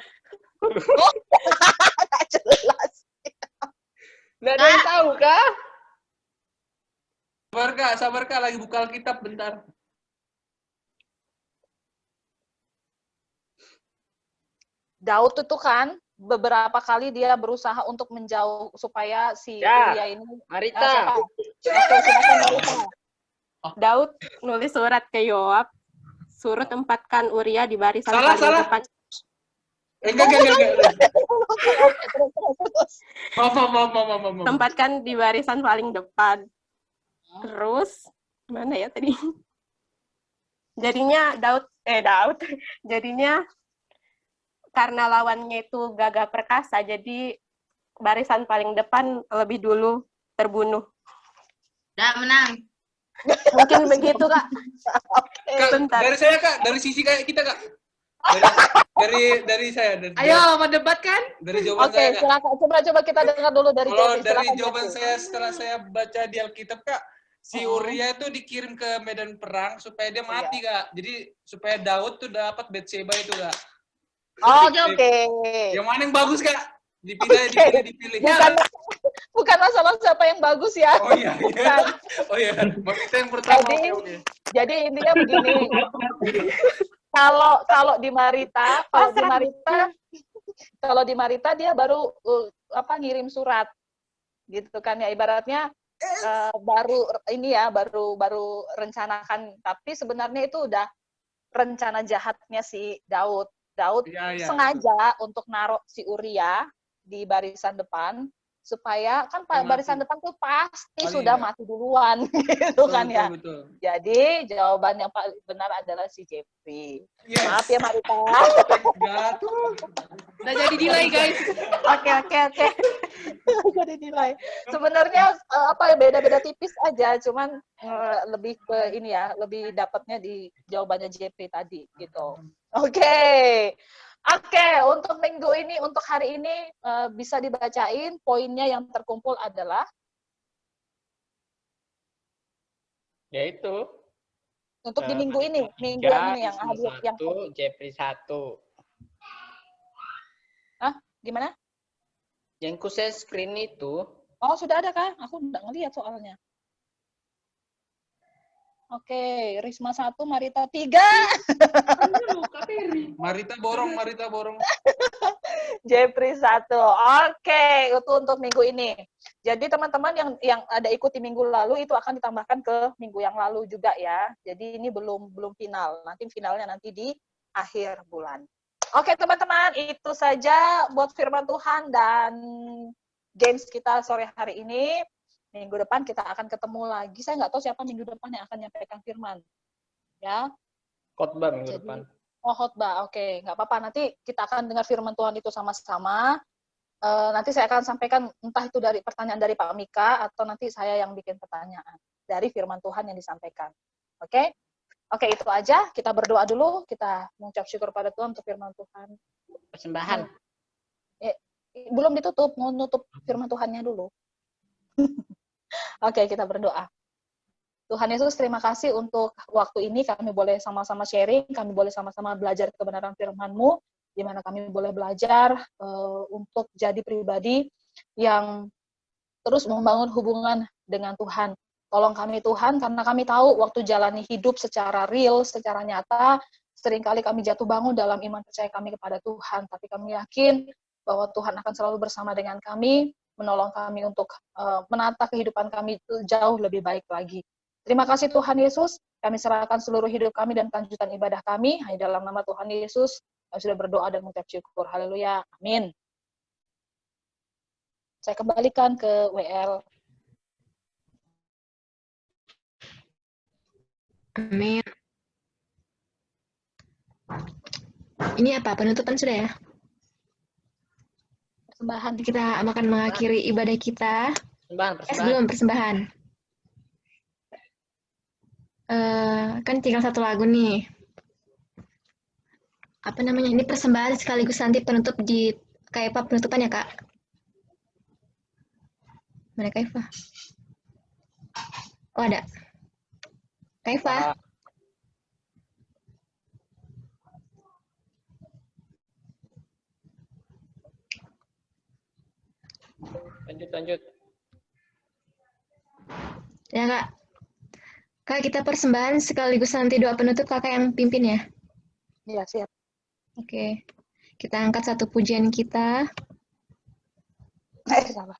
jelas. Nggak ada yang tahu, Kak? Sabar Kak, lagi buka Alkitab bentar. Daud itu kan beberapa kali dia berusaha untuk menjauh supaya si Uria ini. Marita. Silakan Marita. Daud nulis surat ke Yoab, suruh tempatkan Uria di barisan Salah. depan. Enggak. Maaf. Tempatkan di barisan paling depan. Terus mana ya tadi? Jadinya jadinya karena lawannya itu gagah perkasa, jadi barisan paling depan lebih dulu terbunuh. Udah menang. Mungkin begitu, Kak. Kak, dari saya Kak, dari sisi kayak kita Kak. Dari saya. Ayo, mau debat kan? Dari jawaban Oke, saya Kak. silakan. Coba kita dengar dulu dari Kalau Jeffrey. dari Silakan, jawaban Jeffrey. saya setelah saya baca di Alkitab Kak, si Uria itu dikirim ke medan perang supaya dia mati Kak. Jadi supaya Daud tuh dapat Batsheba itu Kak. Oke. Yang mana yang bagus Kak? Dipilih. Bukan masalah siapa yang bagus ya. Oh iya. Oh iya. Marita yang pertama. Oke. Jadi intinya begini. Kalau di Marita dia baru ngirim surat gitu kan ya, ibaratnya baru rencanakan, tapi sebenarnya itu udah rencana jahatnya si Daud Daud Iya, iya. sengaja untuk naruh si Uria di barisan depan supaya kan Dia barisan mati. depan tuh pasti Paling sudah enggak. mati duluan gitu Betul, kan ya. betul. Jadi jawaban yang paling benar adalah si Jeffrey. Yes. Maaf ya Marita. Enggak. Udah jadi delay, guys. Oke. Jadi nilai. Sebenarnya beda-beda tipis aja, cuman lebih ke ini ya, lebih dapatnya di jawabannya Jeffrey tadi gitu. Oke, untuk minggu ini, untuk hari ini bisa dibacain poinnya yang terkumpul adalah Yaitu untuk di minggu ini, minggu 3, yang ini yang Isma hadir yang 1, Jeffrey 1. gimana? Yang ku share screen itu, Oh, sudah ada kah? Aku nggak ngeliat soalnya. Oke, Risma 1, Marita 3. Marita borong. Jeffrey 1. Oke, itu untuk minggu ini. Jadi teman-teman yang ada ikuti minggu lalu itu akan ditambahkan ke minggu yang lalu juga ya. Jadi ini belum final. Nanti finalnya nanti di akhir bulan. Oke, teman-teman, itu saja buat firman Tuhan dan games kita sore hari ini. Minggu depan kita akan ketemu lagi. Saya nggak tahu siapa minggu depan yang akan menyampaikan firman. Ya. khotbah minggu depan. Oh, khotbah. Oke, nggak apa-apa. Nanti kita akan dengar firman Tuhan itu sama-sama. Nanti saya akan sampaikan entah itu dari pertanyaan dari Pak Mika atau nanti saya yang bikin pertanyaan dari firman Tuhan yang disampaikan. Oke? Oke, itu aja. Kita berdoa dulu. Kita mengucap syukur pada Tuhan untuk firman Tuhan. Persembahan. Belum ditutup. Mau nutup firman Tuhannya dulu. Oke, kita berdoa. Tuhan Yesus, terima kasih untuk waktu ini kami boleh sama-sama sharing, kami boleh sama-sama belajar kebenaran firman-Mu, di mana kami boleh belajar untuk jadi pribadi yang terus membangun hubungan dengan Tuhan. Tolong kami Tuhan, karena kami tahu waktu jalani hidup secara real, secara nyata, seringkali kami jatuh bangun dalam iman percaya kami kepada Tuhan, tapi kami yakin bahwa Tuhan akan selalu bersama dengan kami, menolong kami untuk menata kehidupan kami itu jauh lebih baik lagi. Terima kasih Tuhan Yesus, kami serahkan seluruh hidup kami dan kelanjutan ibadah kami, hanya dalam nama Tuhan Yesus, kami sudah berdoa dan mengucap syukur. Haleluya, amin. Saya kembalikan ke WL. Amin. Ini apa? Penutupan sudah ya? Persembahan. Kita akan mengakhiri ibadah kita. Sebelum persembahan. Kan tinggal satu lagu nih. Apa namanya? Ini persembahan sekaligus nanti penutup di Kaifa penutupan ya, Kak? Mana Kaifa? Oh, ada. Kaifa. Lanjut. Ya, Kak. Kak, kita persembahan sekaligus nanti doa penutup Kakak yang pimpin ya? Iya, siap. Oke. Kita angkat satu pujian kita. Salah.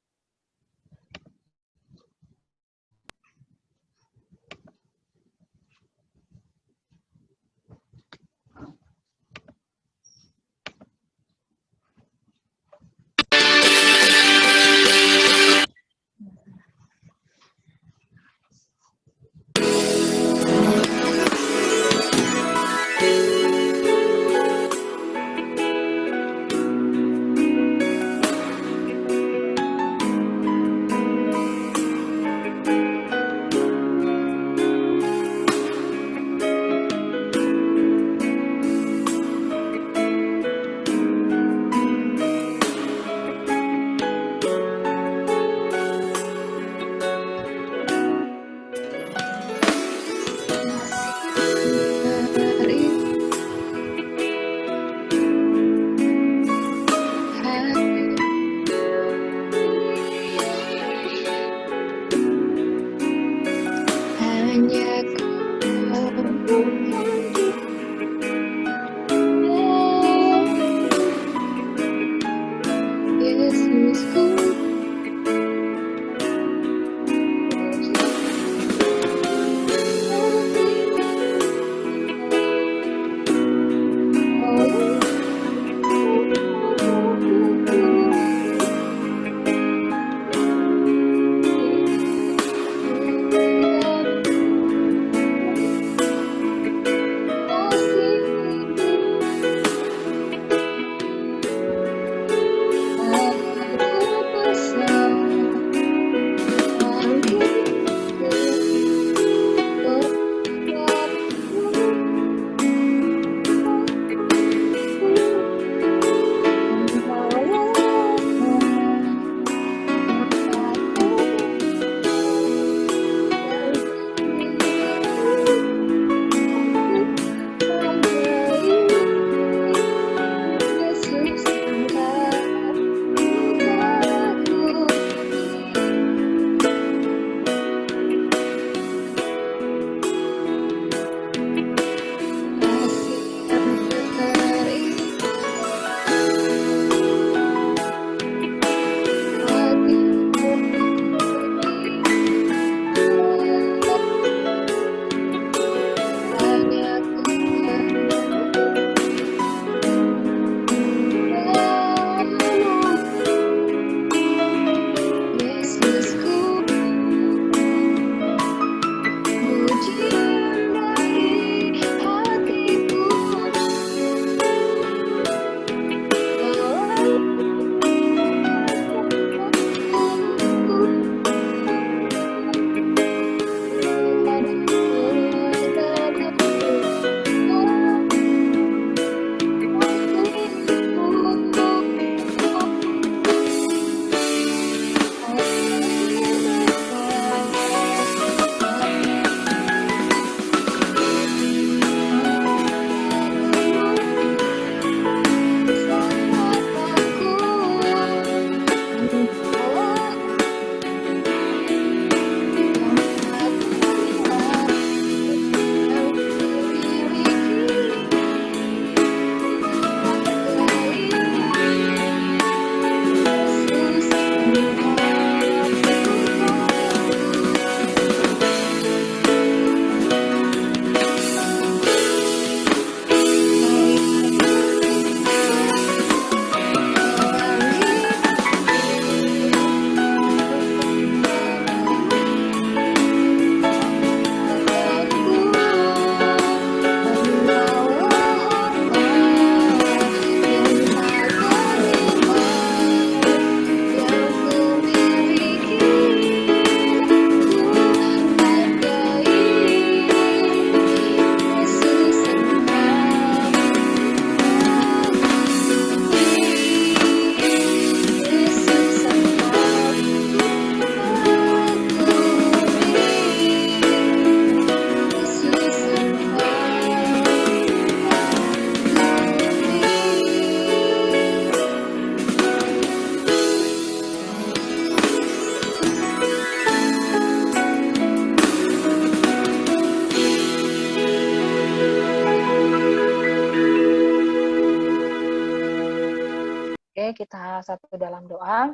kita satu dalam doa.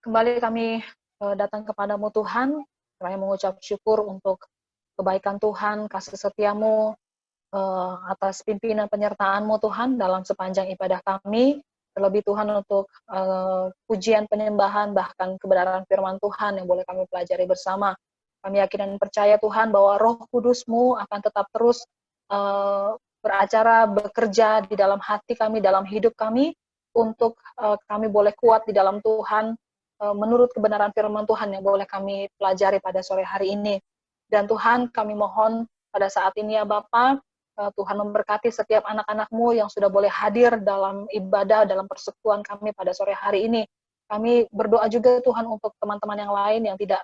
Kembali kami datang kepadamu Tuhan, kami mengucap syukur untuk kebaikan Tuhan, kasih setiamu, atas pimpinan penyertaan-Mu Tuhan dalam sepanjang ibadah kami, terlebih Tuhan untuk pujian penyembahan, bahkan kebenaran firman Tuhan yang boleh kami pelajari bersama. Kami yakin dan percaya Tuhan bahwa Roh Kudus-Mu akan tetap terus beracara, bekerja di dalam hati kami, dalam hidup kami, untuk kami boleh kuat di dalam Tuhan, menurut kebenaran firman Tuhan yang boleh kami pelajari pada sore hari ini. Dan Tuhan, kami mohon pada saat ini ya Bapa, Tuhan memberkati setiap anak-anak-Mu yang sudah boleh hadir dalam ibadah, dalam persekutuan kami pada sore hari ini. Kami berdoa juga Tuhan untuk teman-teman yang lain yang tidak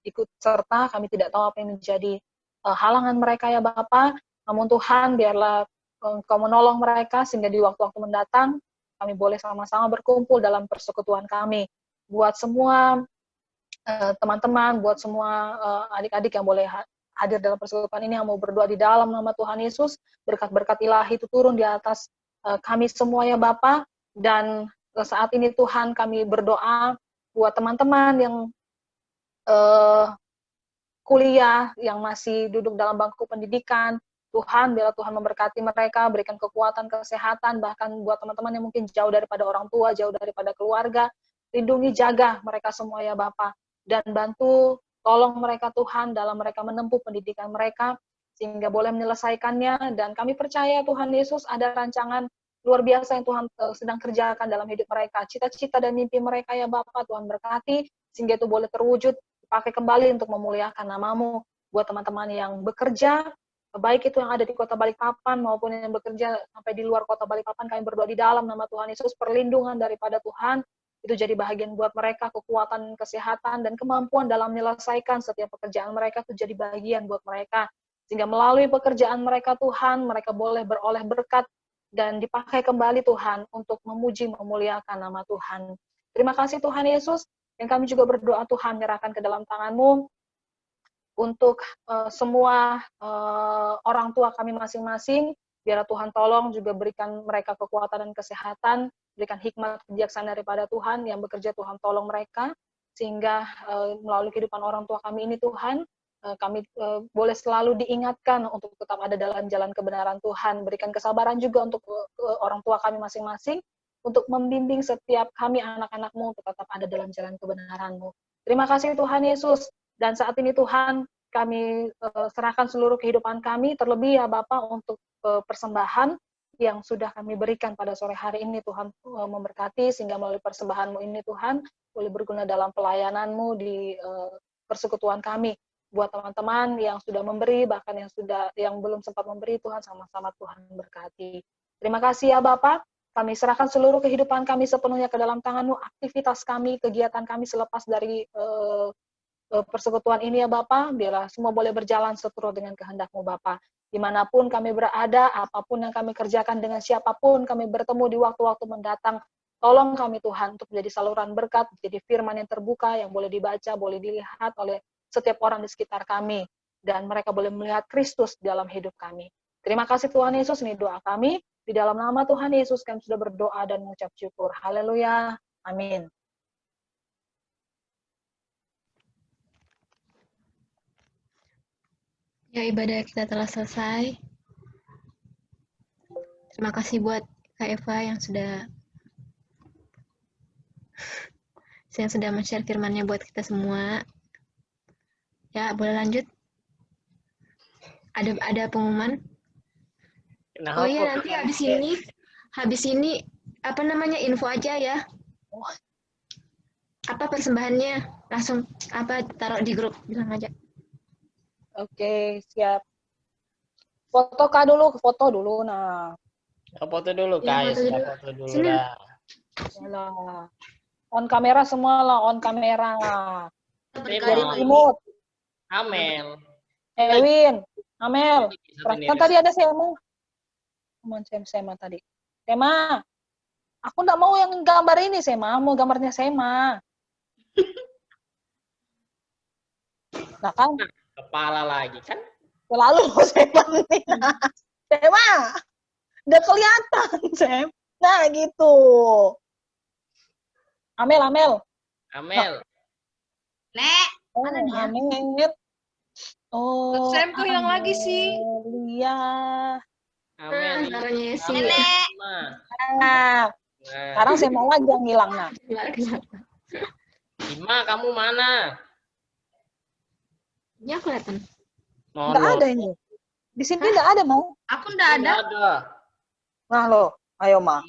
ikut serta, kami tidak tahu apa yang menjadi halangan mereka ya Bapa. Namun Tuhan, biarlah Engkau menolong mereka sehingga di waktu-waktu mendatang kami boleh sama-sama berkumpul dalam persekutuan kami. Buat semua teman-teman, buat semua adik-adik yang boleh hadir dalam persekutuan ini, yang mau berdoa di dalam nama Tuhan Yesus, berkat-berkat ilahi itu turun di atas kami semua ya Bapa. Dan saat ini Tuhan, kami berdoa buat teman-teman yang kuliah, yang masih duduk dalam bangku pendidikan. Tuhan, biarlah Tuhan memberkati mereka, berikan kekuatan, kesehatan, bahkan buat teman-teman yang mungkin jauh daripada orang tua, jauh daripada keluarga, lindungi, jaga mereka semua ya Bapa, dan bantu, tolong mereka Tuhan dalam mereka menempuh pendidikan mereka, sehingga boleh menyelesaikannya. Dan kami percaya Tuhan Yesus ada rancangan luar biasa yang Tuhan sedang kerjakan dalam hidup mereka. Cita-cita dan mimpi mereka ya Bapa, Tuhan berkati, sehingga itu boleh terwujud, dipakai kembali untuk memuliakan nama-Mu. Buat teman-teman yang bekerja, baik itu yang ada di Kota Balikpapan maupun yang bekerja sampai di luar Kota Balikpapan, kami berdoa di dalam nama Tuhan Yesus, perlindungan daripada Tuhan, itu jadi bahagian buat mereka, kekuatan, kesehatan, dan kemampuan dalam menyelesaikan setiap pekerjaan mereka itu jadi bagian buat mereka. Sehingga melalui pekerjaan mereka Tuhan, mereka boleh beroleh berkat dan dipakai kembali Tuhan untuk memuji, memuliakan nama Tuhan. Terima kasih Tuhan Yesus, dan kami juga berdoa Tuhan, menyerahkan ke dalam tangan-Mu untuk semua orang tua kami masing-masing. Biarlah Tuhan tolong juga berikan mereka kekuatan dan kesehatan, berikan hikmat kebijaksanaan daripada Tuhan yang bekerja. Tuhan tolong mereka, sehingga melalui kehidupan orang tua kami ini Tuhan, kami boleh selalu diingatkan untuk tetap ada dalam jalan kebenaran Tuhan. Berikan kesabaran juga untuk orang tua kami masing-masing, untuk membimbing setiap kami anak-anak-Mu untuk tetap ada dalam jalan kebenaran-Mu. Terima kasih Tuhan Yesus. Dan saat ini Tuhan, kami serahkan seluruh kehidupan kami, terlebih ya Bapa untuk persembahan yang sudah kami berikan pada sore hari ini. Tuhan memberkati, sehingga melalui persembahan-Mu ini Tuhan, boleh berguna dalam pelayanan-Mu di persekutuan kami. Buat teman-teman yang sudah memberi, bahkan yang belum sempat memberi, Tuhan sama-sama Tuhan berkati. Terima kasih ya Bapa. Kami serahkan seluruh kehidupan kami sepenuhnya ke dalam tangan-Mu, aktivitas kami, kegiatan kami selepas dari persekutuan ini ya Bapa, biarlah semua boleh berjalan seturut dengan kehendak-Mu Bapa. Dimanapun kami berada, apapun yang kami kerjakan, dengan siapapun kami bertemu di waktu-waktu mendatang, tolong kami Tuhan untuk menjadi saluran berkat, menjadi firman yang terbuka, yang boleh dibaca, boleh dilihat oleh setiap orang di sekitar kami, dan mereka boleh melihat Kristus dalam hidup kami. Terima kasih Tuhan Yesus, ini doa kami. Di dalam nama Tuhan Yesus kami sudah berdoa dan mengucap syukur. Haleluya. Amin. Ya, ibadah kita telah selesai. Terima kasih buat Kak Eva yang sudah men-share firman-Nya buat kita semua. Ya, boleh lanjut. Ada pengumuman? Oh iya, nanti habis ini apa namanya, info aja ya. Apa persembahannya? Langsung taruh di grup, bilang aja. Oke, siap. Foto Kak dulu, foto dulu. Nah. Foto dulu, Kak. Foto dulu lah. Yalah. On kamera semua lah, on kamera. Dari imut. Amel. Ewin, Amel. Kan tadi ada Sema. Sema tadi. Sema. Aku enggak mau yang gambar ini, Sema. Mau gambarnya Sema. Nah kan? Kepala lagi kan? Selalu Sema nih. Sema. Udah kelihatan, Sem. Nah, gitu. Amel. Amel. Nek, Mana dia? Amel. Oh, Sam tuh hilang lagi sih. Amelia. Amel. Suaranya Yesi. Nek. Nah, sekarang saya mau lagi yang hilang. Nah, Ima, kamu mana? Ya kelihatan. nggak ada ini. Di sini nggak ada, mau. Aku nggak ada. Nggak ada. Nah, lo. Ayo, Ma.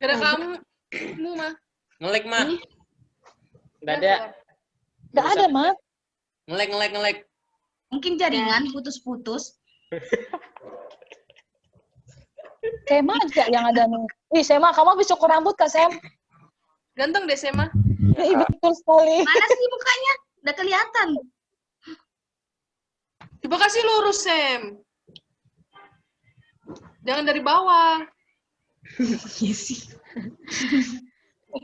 Gara kamu mah. Ngelek, mah. Nggak ada. Nggak ada, Ma. Ngelek. Mungkin jaringan putus-putus. Sema aja yang ada nih. Ih, Sema, kamu habis cukur rambut, Kak Sem? Ganteng deh Sema. Ih, betul sekali. Mana sih mukanya? Udah kelihatan. Coba kasih lurus, Sam. Jangan dari bawah. Iya sih.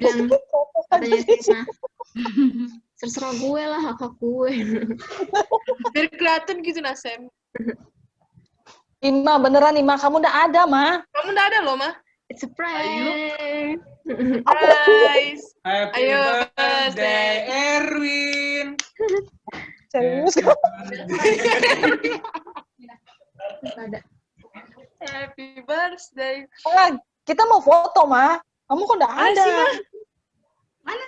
Dan katanya Sema, terserah gue lah, hak gue. Biar kelihatan gitu nah, Sam. Ima, beneran Ima, kamu udah ada, Ma. Kamu udah ada loh, Ma. It's a prank. Surprise. Happy Ayo, birthday, Erwin. Serius, Ada. Happy birthday. Ah, kita mau foto, Ma. Kamu kok udah Mana ada? sih, Ma? Mana?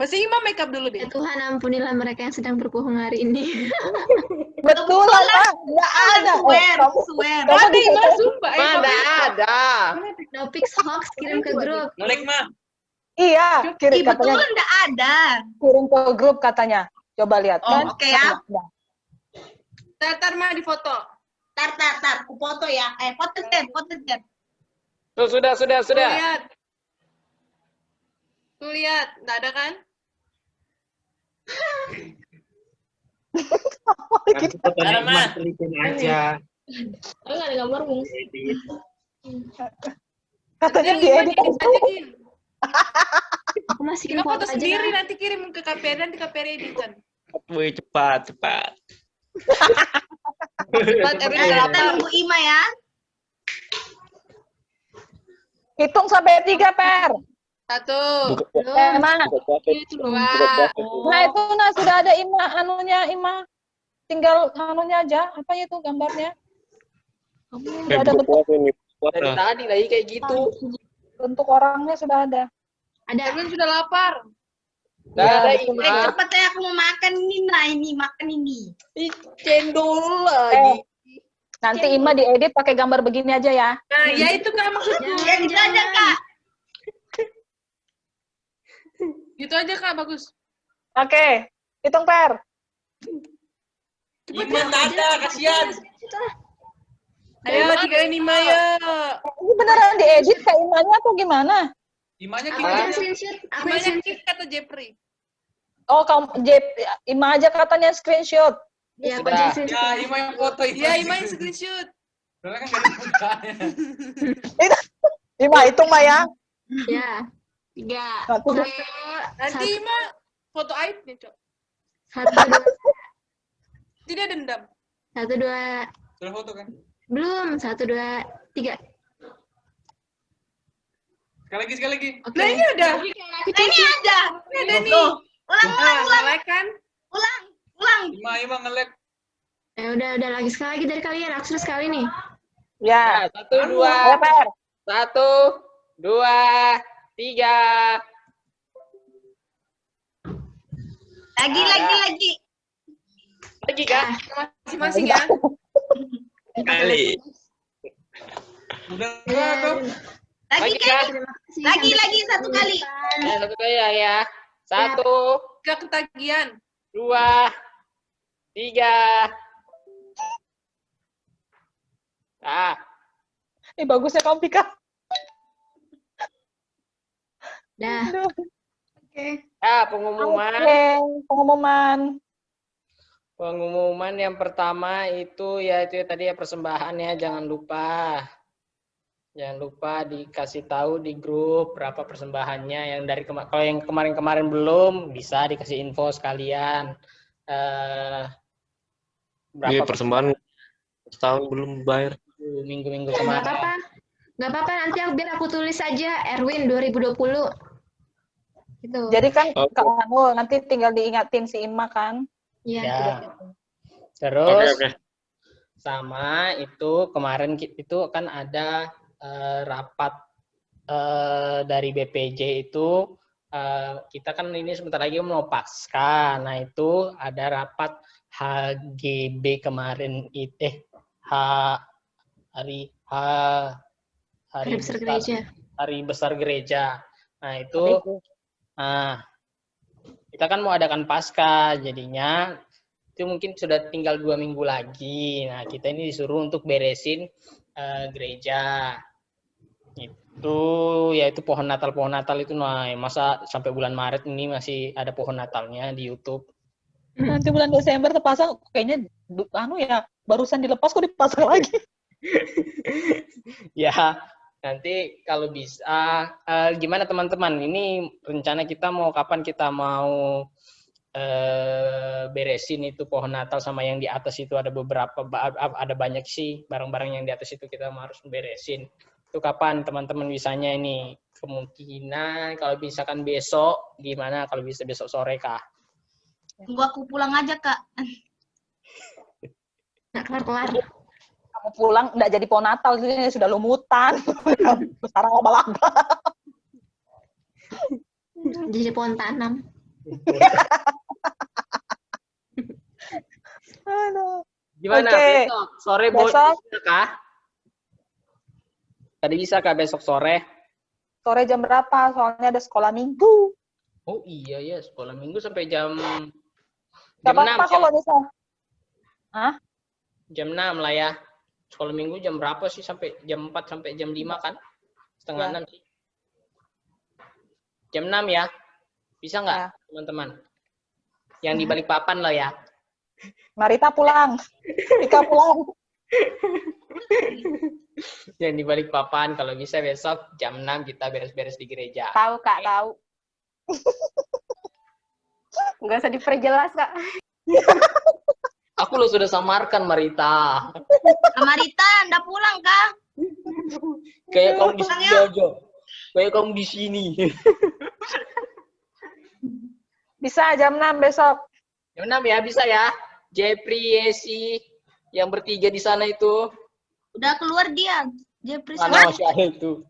Pasti Ima make up dulu deh. Ya Tuhan, ampunilah mereka yang sedang berbohong hari ini. Betul lah, Ma. Nggak ada. Swear. Ada Ima, sumpah. Mana ada. No pics hoax, kirim ke grup. Ngelek, mah. Iya, kirim Betul katanya. nggak ada. Kirim ke grup katanya. Coba lihat Oh, kan. oke ya. Tar, Ma, di foto. Tar. Aku foto ya. Foto Jen. Tuh, sudah. Tuh lihat. Nggak ada kan? Ada, mah. aja. Oh, nggak ada gambar, Bung. Katanya Jin, diedit. Jin, aja, Jin. Aku masih Kita kirim foto foto aja. sendiri, Nah. nanti kirim ke KPR, nanti KPR editan. Wih, cepat. Cepat, Erwin Kita lapar. nunggu Ima ya. Hitung sampai 3, Per. 1, Mana? dua. Nah, itu nah sudah ada Ima. Tinggal anunya aja. Apa itu gambarnya? Sudah ada bentuk Dari tadi lagi kayak gitu. orangnya sudah ada. Ada. Erwin sudah lapar. Nggak ada betul. Ima. Cepet ya, aku mau makan ini. Nah, makan ini. Ih, cendol lagi. Nanti Ima diedit pakai gambar begini aja ya. Nah, ya itu Kak maksudku. Ya gitu aja, Kak. Gitu aja Kak, bagus. Oke, hitung Per. Ima nggak ada, kasihan. Ayo, tinggalin Ima ya. Ini beneran diedit Kak Imanya atau gimana? Imanya Aku kita. yang screenshot. Aku yang Imanya screenshot. Kit kata Jeffrey. Oh, Ima aja katanya screenshot. Ya, aku Sudah. yang Ya, screenshot. Ima yang foto itu. Iya, Ima yang screenshot. Soalnya kan nggak ada mukanya. Ima hitung Ma ya. Ya. 3. Satu. Nanti Ima foto aibnya, Cok. 1, 2. Tidak dendam. 1, 2. Sudah foto kan? Belum. 1, 2, 3. Sekali lagi. Oke. Nah, ini ada. Nah, ini ada. Ini ada nih. Loh, ulang. Nah, like kan? Ulang. Ima ngelek. Ya udah lagi sekali lagi dari kalian. Aku sudah sekali nih. Ya. 1, 2. Ayo, Per. 1, 2, 3. Lagi. Lagi Kak. Masing-masing ya. Kali. Udah tuh. Lagi, Kak. Terima kasih. lagi satu kali. Satu kali ya. 1, Gak ketagihan. 2, 3. Ini bagusnya kamu Pika. Dah. Oke. Pengumuman. Oke, pengumuman. Pengumuman yang pertama itu ya itu tadi ya persembahannya, jangan lupa. Jangan lupa dikasih tahu di grup berapa persembahannya yang dari kalau yang kemarin-kemarin belum bisa dikasih info sekalian. Berapa Iya, persembahan setahun belum bayar. minggu-minggu Nggak kemarin. apa-apa. Nggak apa-apa, nanti biar aku tulis saja Erwin 2020. Gitu. Jadi kan kalau nanti tinggal diingatin si Ima kan. Iya. Ya. Gitu. Terus Oke. sama itu kemarin itu kan ada rapat dari BPJ itu kita kan ini sebentar lagi mau pasca. Nah, itu ada rapat HGB kemarin hari besar gereja. Hari besar gereja. Nah, itu kita kan mau adakan pasca, jadinya itu mungkin sudah tinggal 2 minggu lagi. Nah, kita ini disuruh untuk beresin gereja. Yaitu pohon Natal itu, nah masa sampai bulan Maret ini masih ada pohon Natalnya di YouTube. Nanti bulan Desember terpasang, kayaknya barusan dilepas kok dipasang lagi. Ya, nanti kalau bisa gimana teman-teman? Ini rencana kita mau kapan kita mau beresin itu pohon Natal sama yang di atas itu ada banyak sih barang-barang yang di atas itu kita harus beresin. Itu kapan teman-teman bisanya ini? Kemungkinan kalau misalkan besok, gimana kalau bisa besok sore kah? Tunggu aku pulang aja, Kak. Nggak kelar-kelar. Kamu pulang nggak jadi pohon Natal, ini sudah lumutan. Besar laba-laba. Jadi pohon tanam. Gimana besok sore besok kah? Tadi bisa kah besok sore? Sore jam berapa? Soalnya ada sekolah minggu. Oh iya ya, sekolah minggu sampai jam Gak apa-apa kalau misalnya. Jam 6 lah ya. Sekolah minggu jam berapa sih? Sampai jam 4 sampai jam 5 kan? Setengah 6 sih. Jam 6 ya? Bisa nggak teman-teman? Yang di Balikpapan lah ya. Marita pulang. Rika pulang. Yang di Balikpapan, kalau bisa besok jam 6 kita beres-beres di gereja. Tahu, Kak, tahu. Nggak usah diperjelas, Kak. Aku lo sudah samarkan, Marita. Marita, Anda pulang, Kak? Kayak kamu di sini aja. Kayak kamu di sini. Bisa jam 6 besok. Jam 6 ya, bisa ya. Jepri, Yesi, yang bertiga di sana itu. Udah keluar dia. Jepri Mana masih ada itu?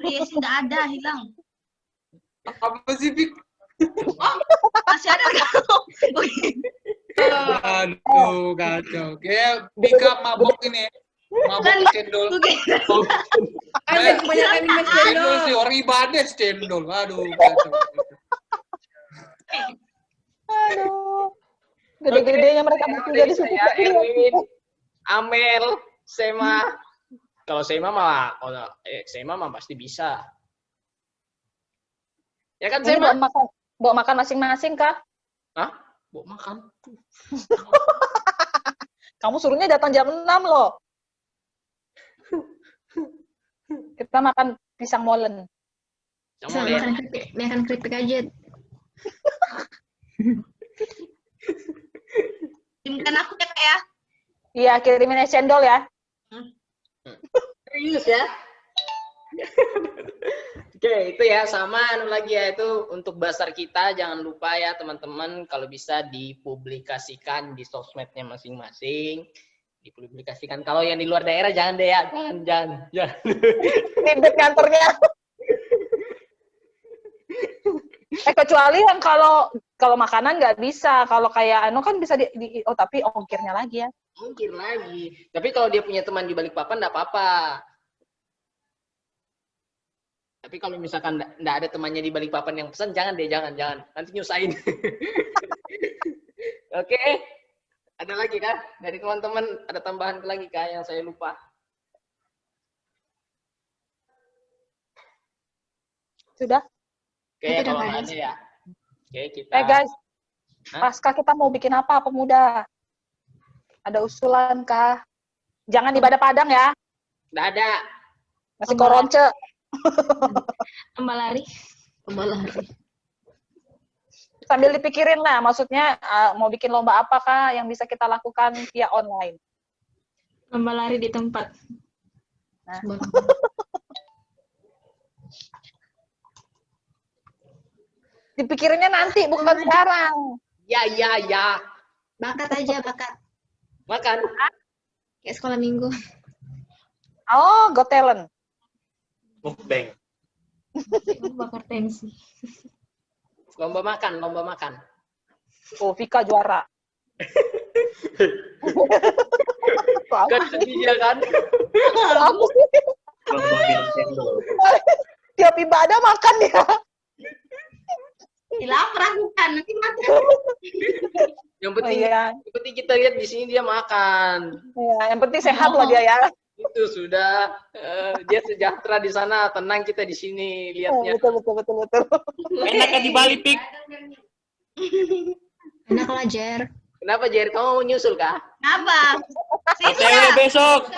Yesi nggak ada, hilang. Apa sih, Pik? Masih ada nggak? Aduh, kacau. Kayak Bika mabok ini. Mabok cendol. Ada kebanyakan minum Cendol sih, orang ibadah cendol. Aduh, kacau. Aduh. Gede-gedenya mereka bertiga di situ. Erwin, Amel, Sema. Kalau Sema mah pasti bisa. Ya kan Ini Sema? bawa makan masing-masing, Kak? Hah? Bawa makan? Kamu suruhnya datang jam 6 loh. Kita makan pisang molen. Makan keripik aja. Kirimkan aku ya, Kak ya. Iya, kirimin cendol ya. Serius ya? Oke, itu ya sama lagi ya, itu untuk basar kita jangan lupa ya teman-teman kalau bisa dipublikasikan di sosmednya masing-masing. Dipublikasikan. Kalau yang di luar daerah jangan deh ya, jangan. Ribet kantornya. Kecuali yang kalau makanan nggak bisa, kalau kayak kan bisa tapi ongkirnya lagi ya. Ongkir lagi. Tapi kalau dia punya teman di Balikpapan nggak apa-apa. Tapi kalau misalkan nggak ada temannya di Balikpapan yang pesan, jangan deh, jangan. Nanti nyusahin. Oke. Ada lagi kan? Dari teman-teman ada tambahan lagi kah yang saya lupa? Sudah? Oke, kalau nggak ada ya. Oke, kita. Guys, pasca kita mau bikin apa pemuda? Ada usulan kah? Jangan ibadah Padang ya. Nggak ada. Masih koronce. Lomba lari. Sambil dipikirin lah, maksudnya mau bikin lomba apa kah yang bisa kita lakukan via online? Lomba lari di tempat. Nah. Dipikirinnya nanti, bukan sekarang. Ya. Bakat aja, bakat. Makan. Kayak sekolah minggu. Oh, Got Talent. Mukbang. Bakar tensi. Lomba makan. Oh, Vika juara. Kan sedih ya kan? Aku sih Lomba minum cendol. tiap ibadah makan ya. Lapar aku kan, nanti mati. Yang penting, Iya. yang penting kita lihat di sini dia makan. Ya, yang penting sehat lah dia ya. Itu sudah dia sejahtera di sana, tenang kita di sini lihatnya. Betul. Enaknya di Bali, Pik. Enak lah, Jer. Kenapa Jer? Kamu mau nyusul kah? Apa? OTW besok.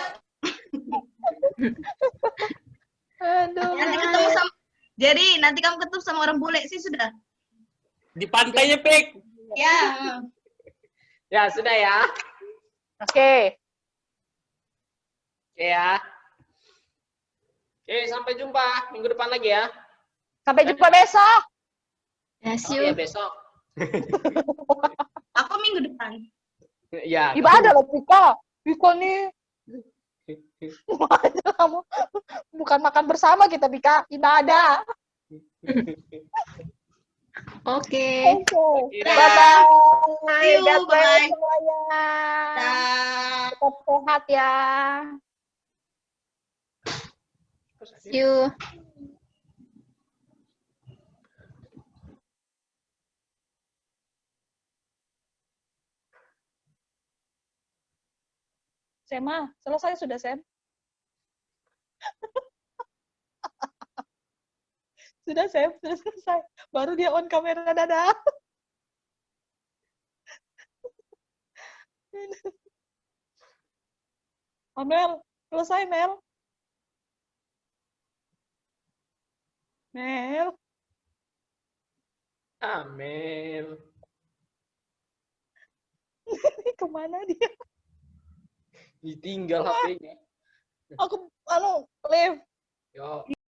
Aduh. Nanti ketemu sama jadi nanti kamu ketemu sama orang bule sih sudah. Di pantainya, Pik. Ya. Ya sudah ya. Oke. Oke ya. Oke, sampai jumpa minggu depan lagi ya. Sampai jumpa besok. Ya, see Oh you. ya besok. Aku minggu depan. Ya. Ibadah loh Vika. Vika nih. Kamu bukan makan bersama kita Vika, ibadah. Oke. Oke. Dadah. Bye-bye. See you, God bless bye. semuanya. Dah. Tetap sehat ya. See you. Sema, selesai sudah, Sem? Sudah, Sem, sudah selesai. Baru dia on kamera, dadah. Amel, selesai, Mel. Mel, Amin. kemana dia? Ditinggal HP-nya. Aku, live. Yo.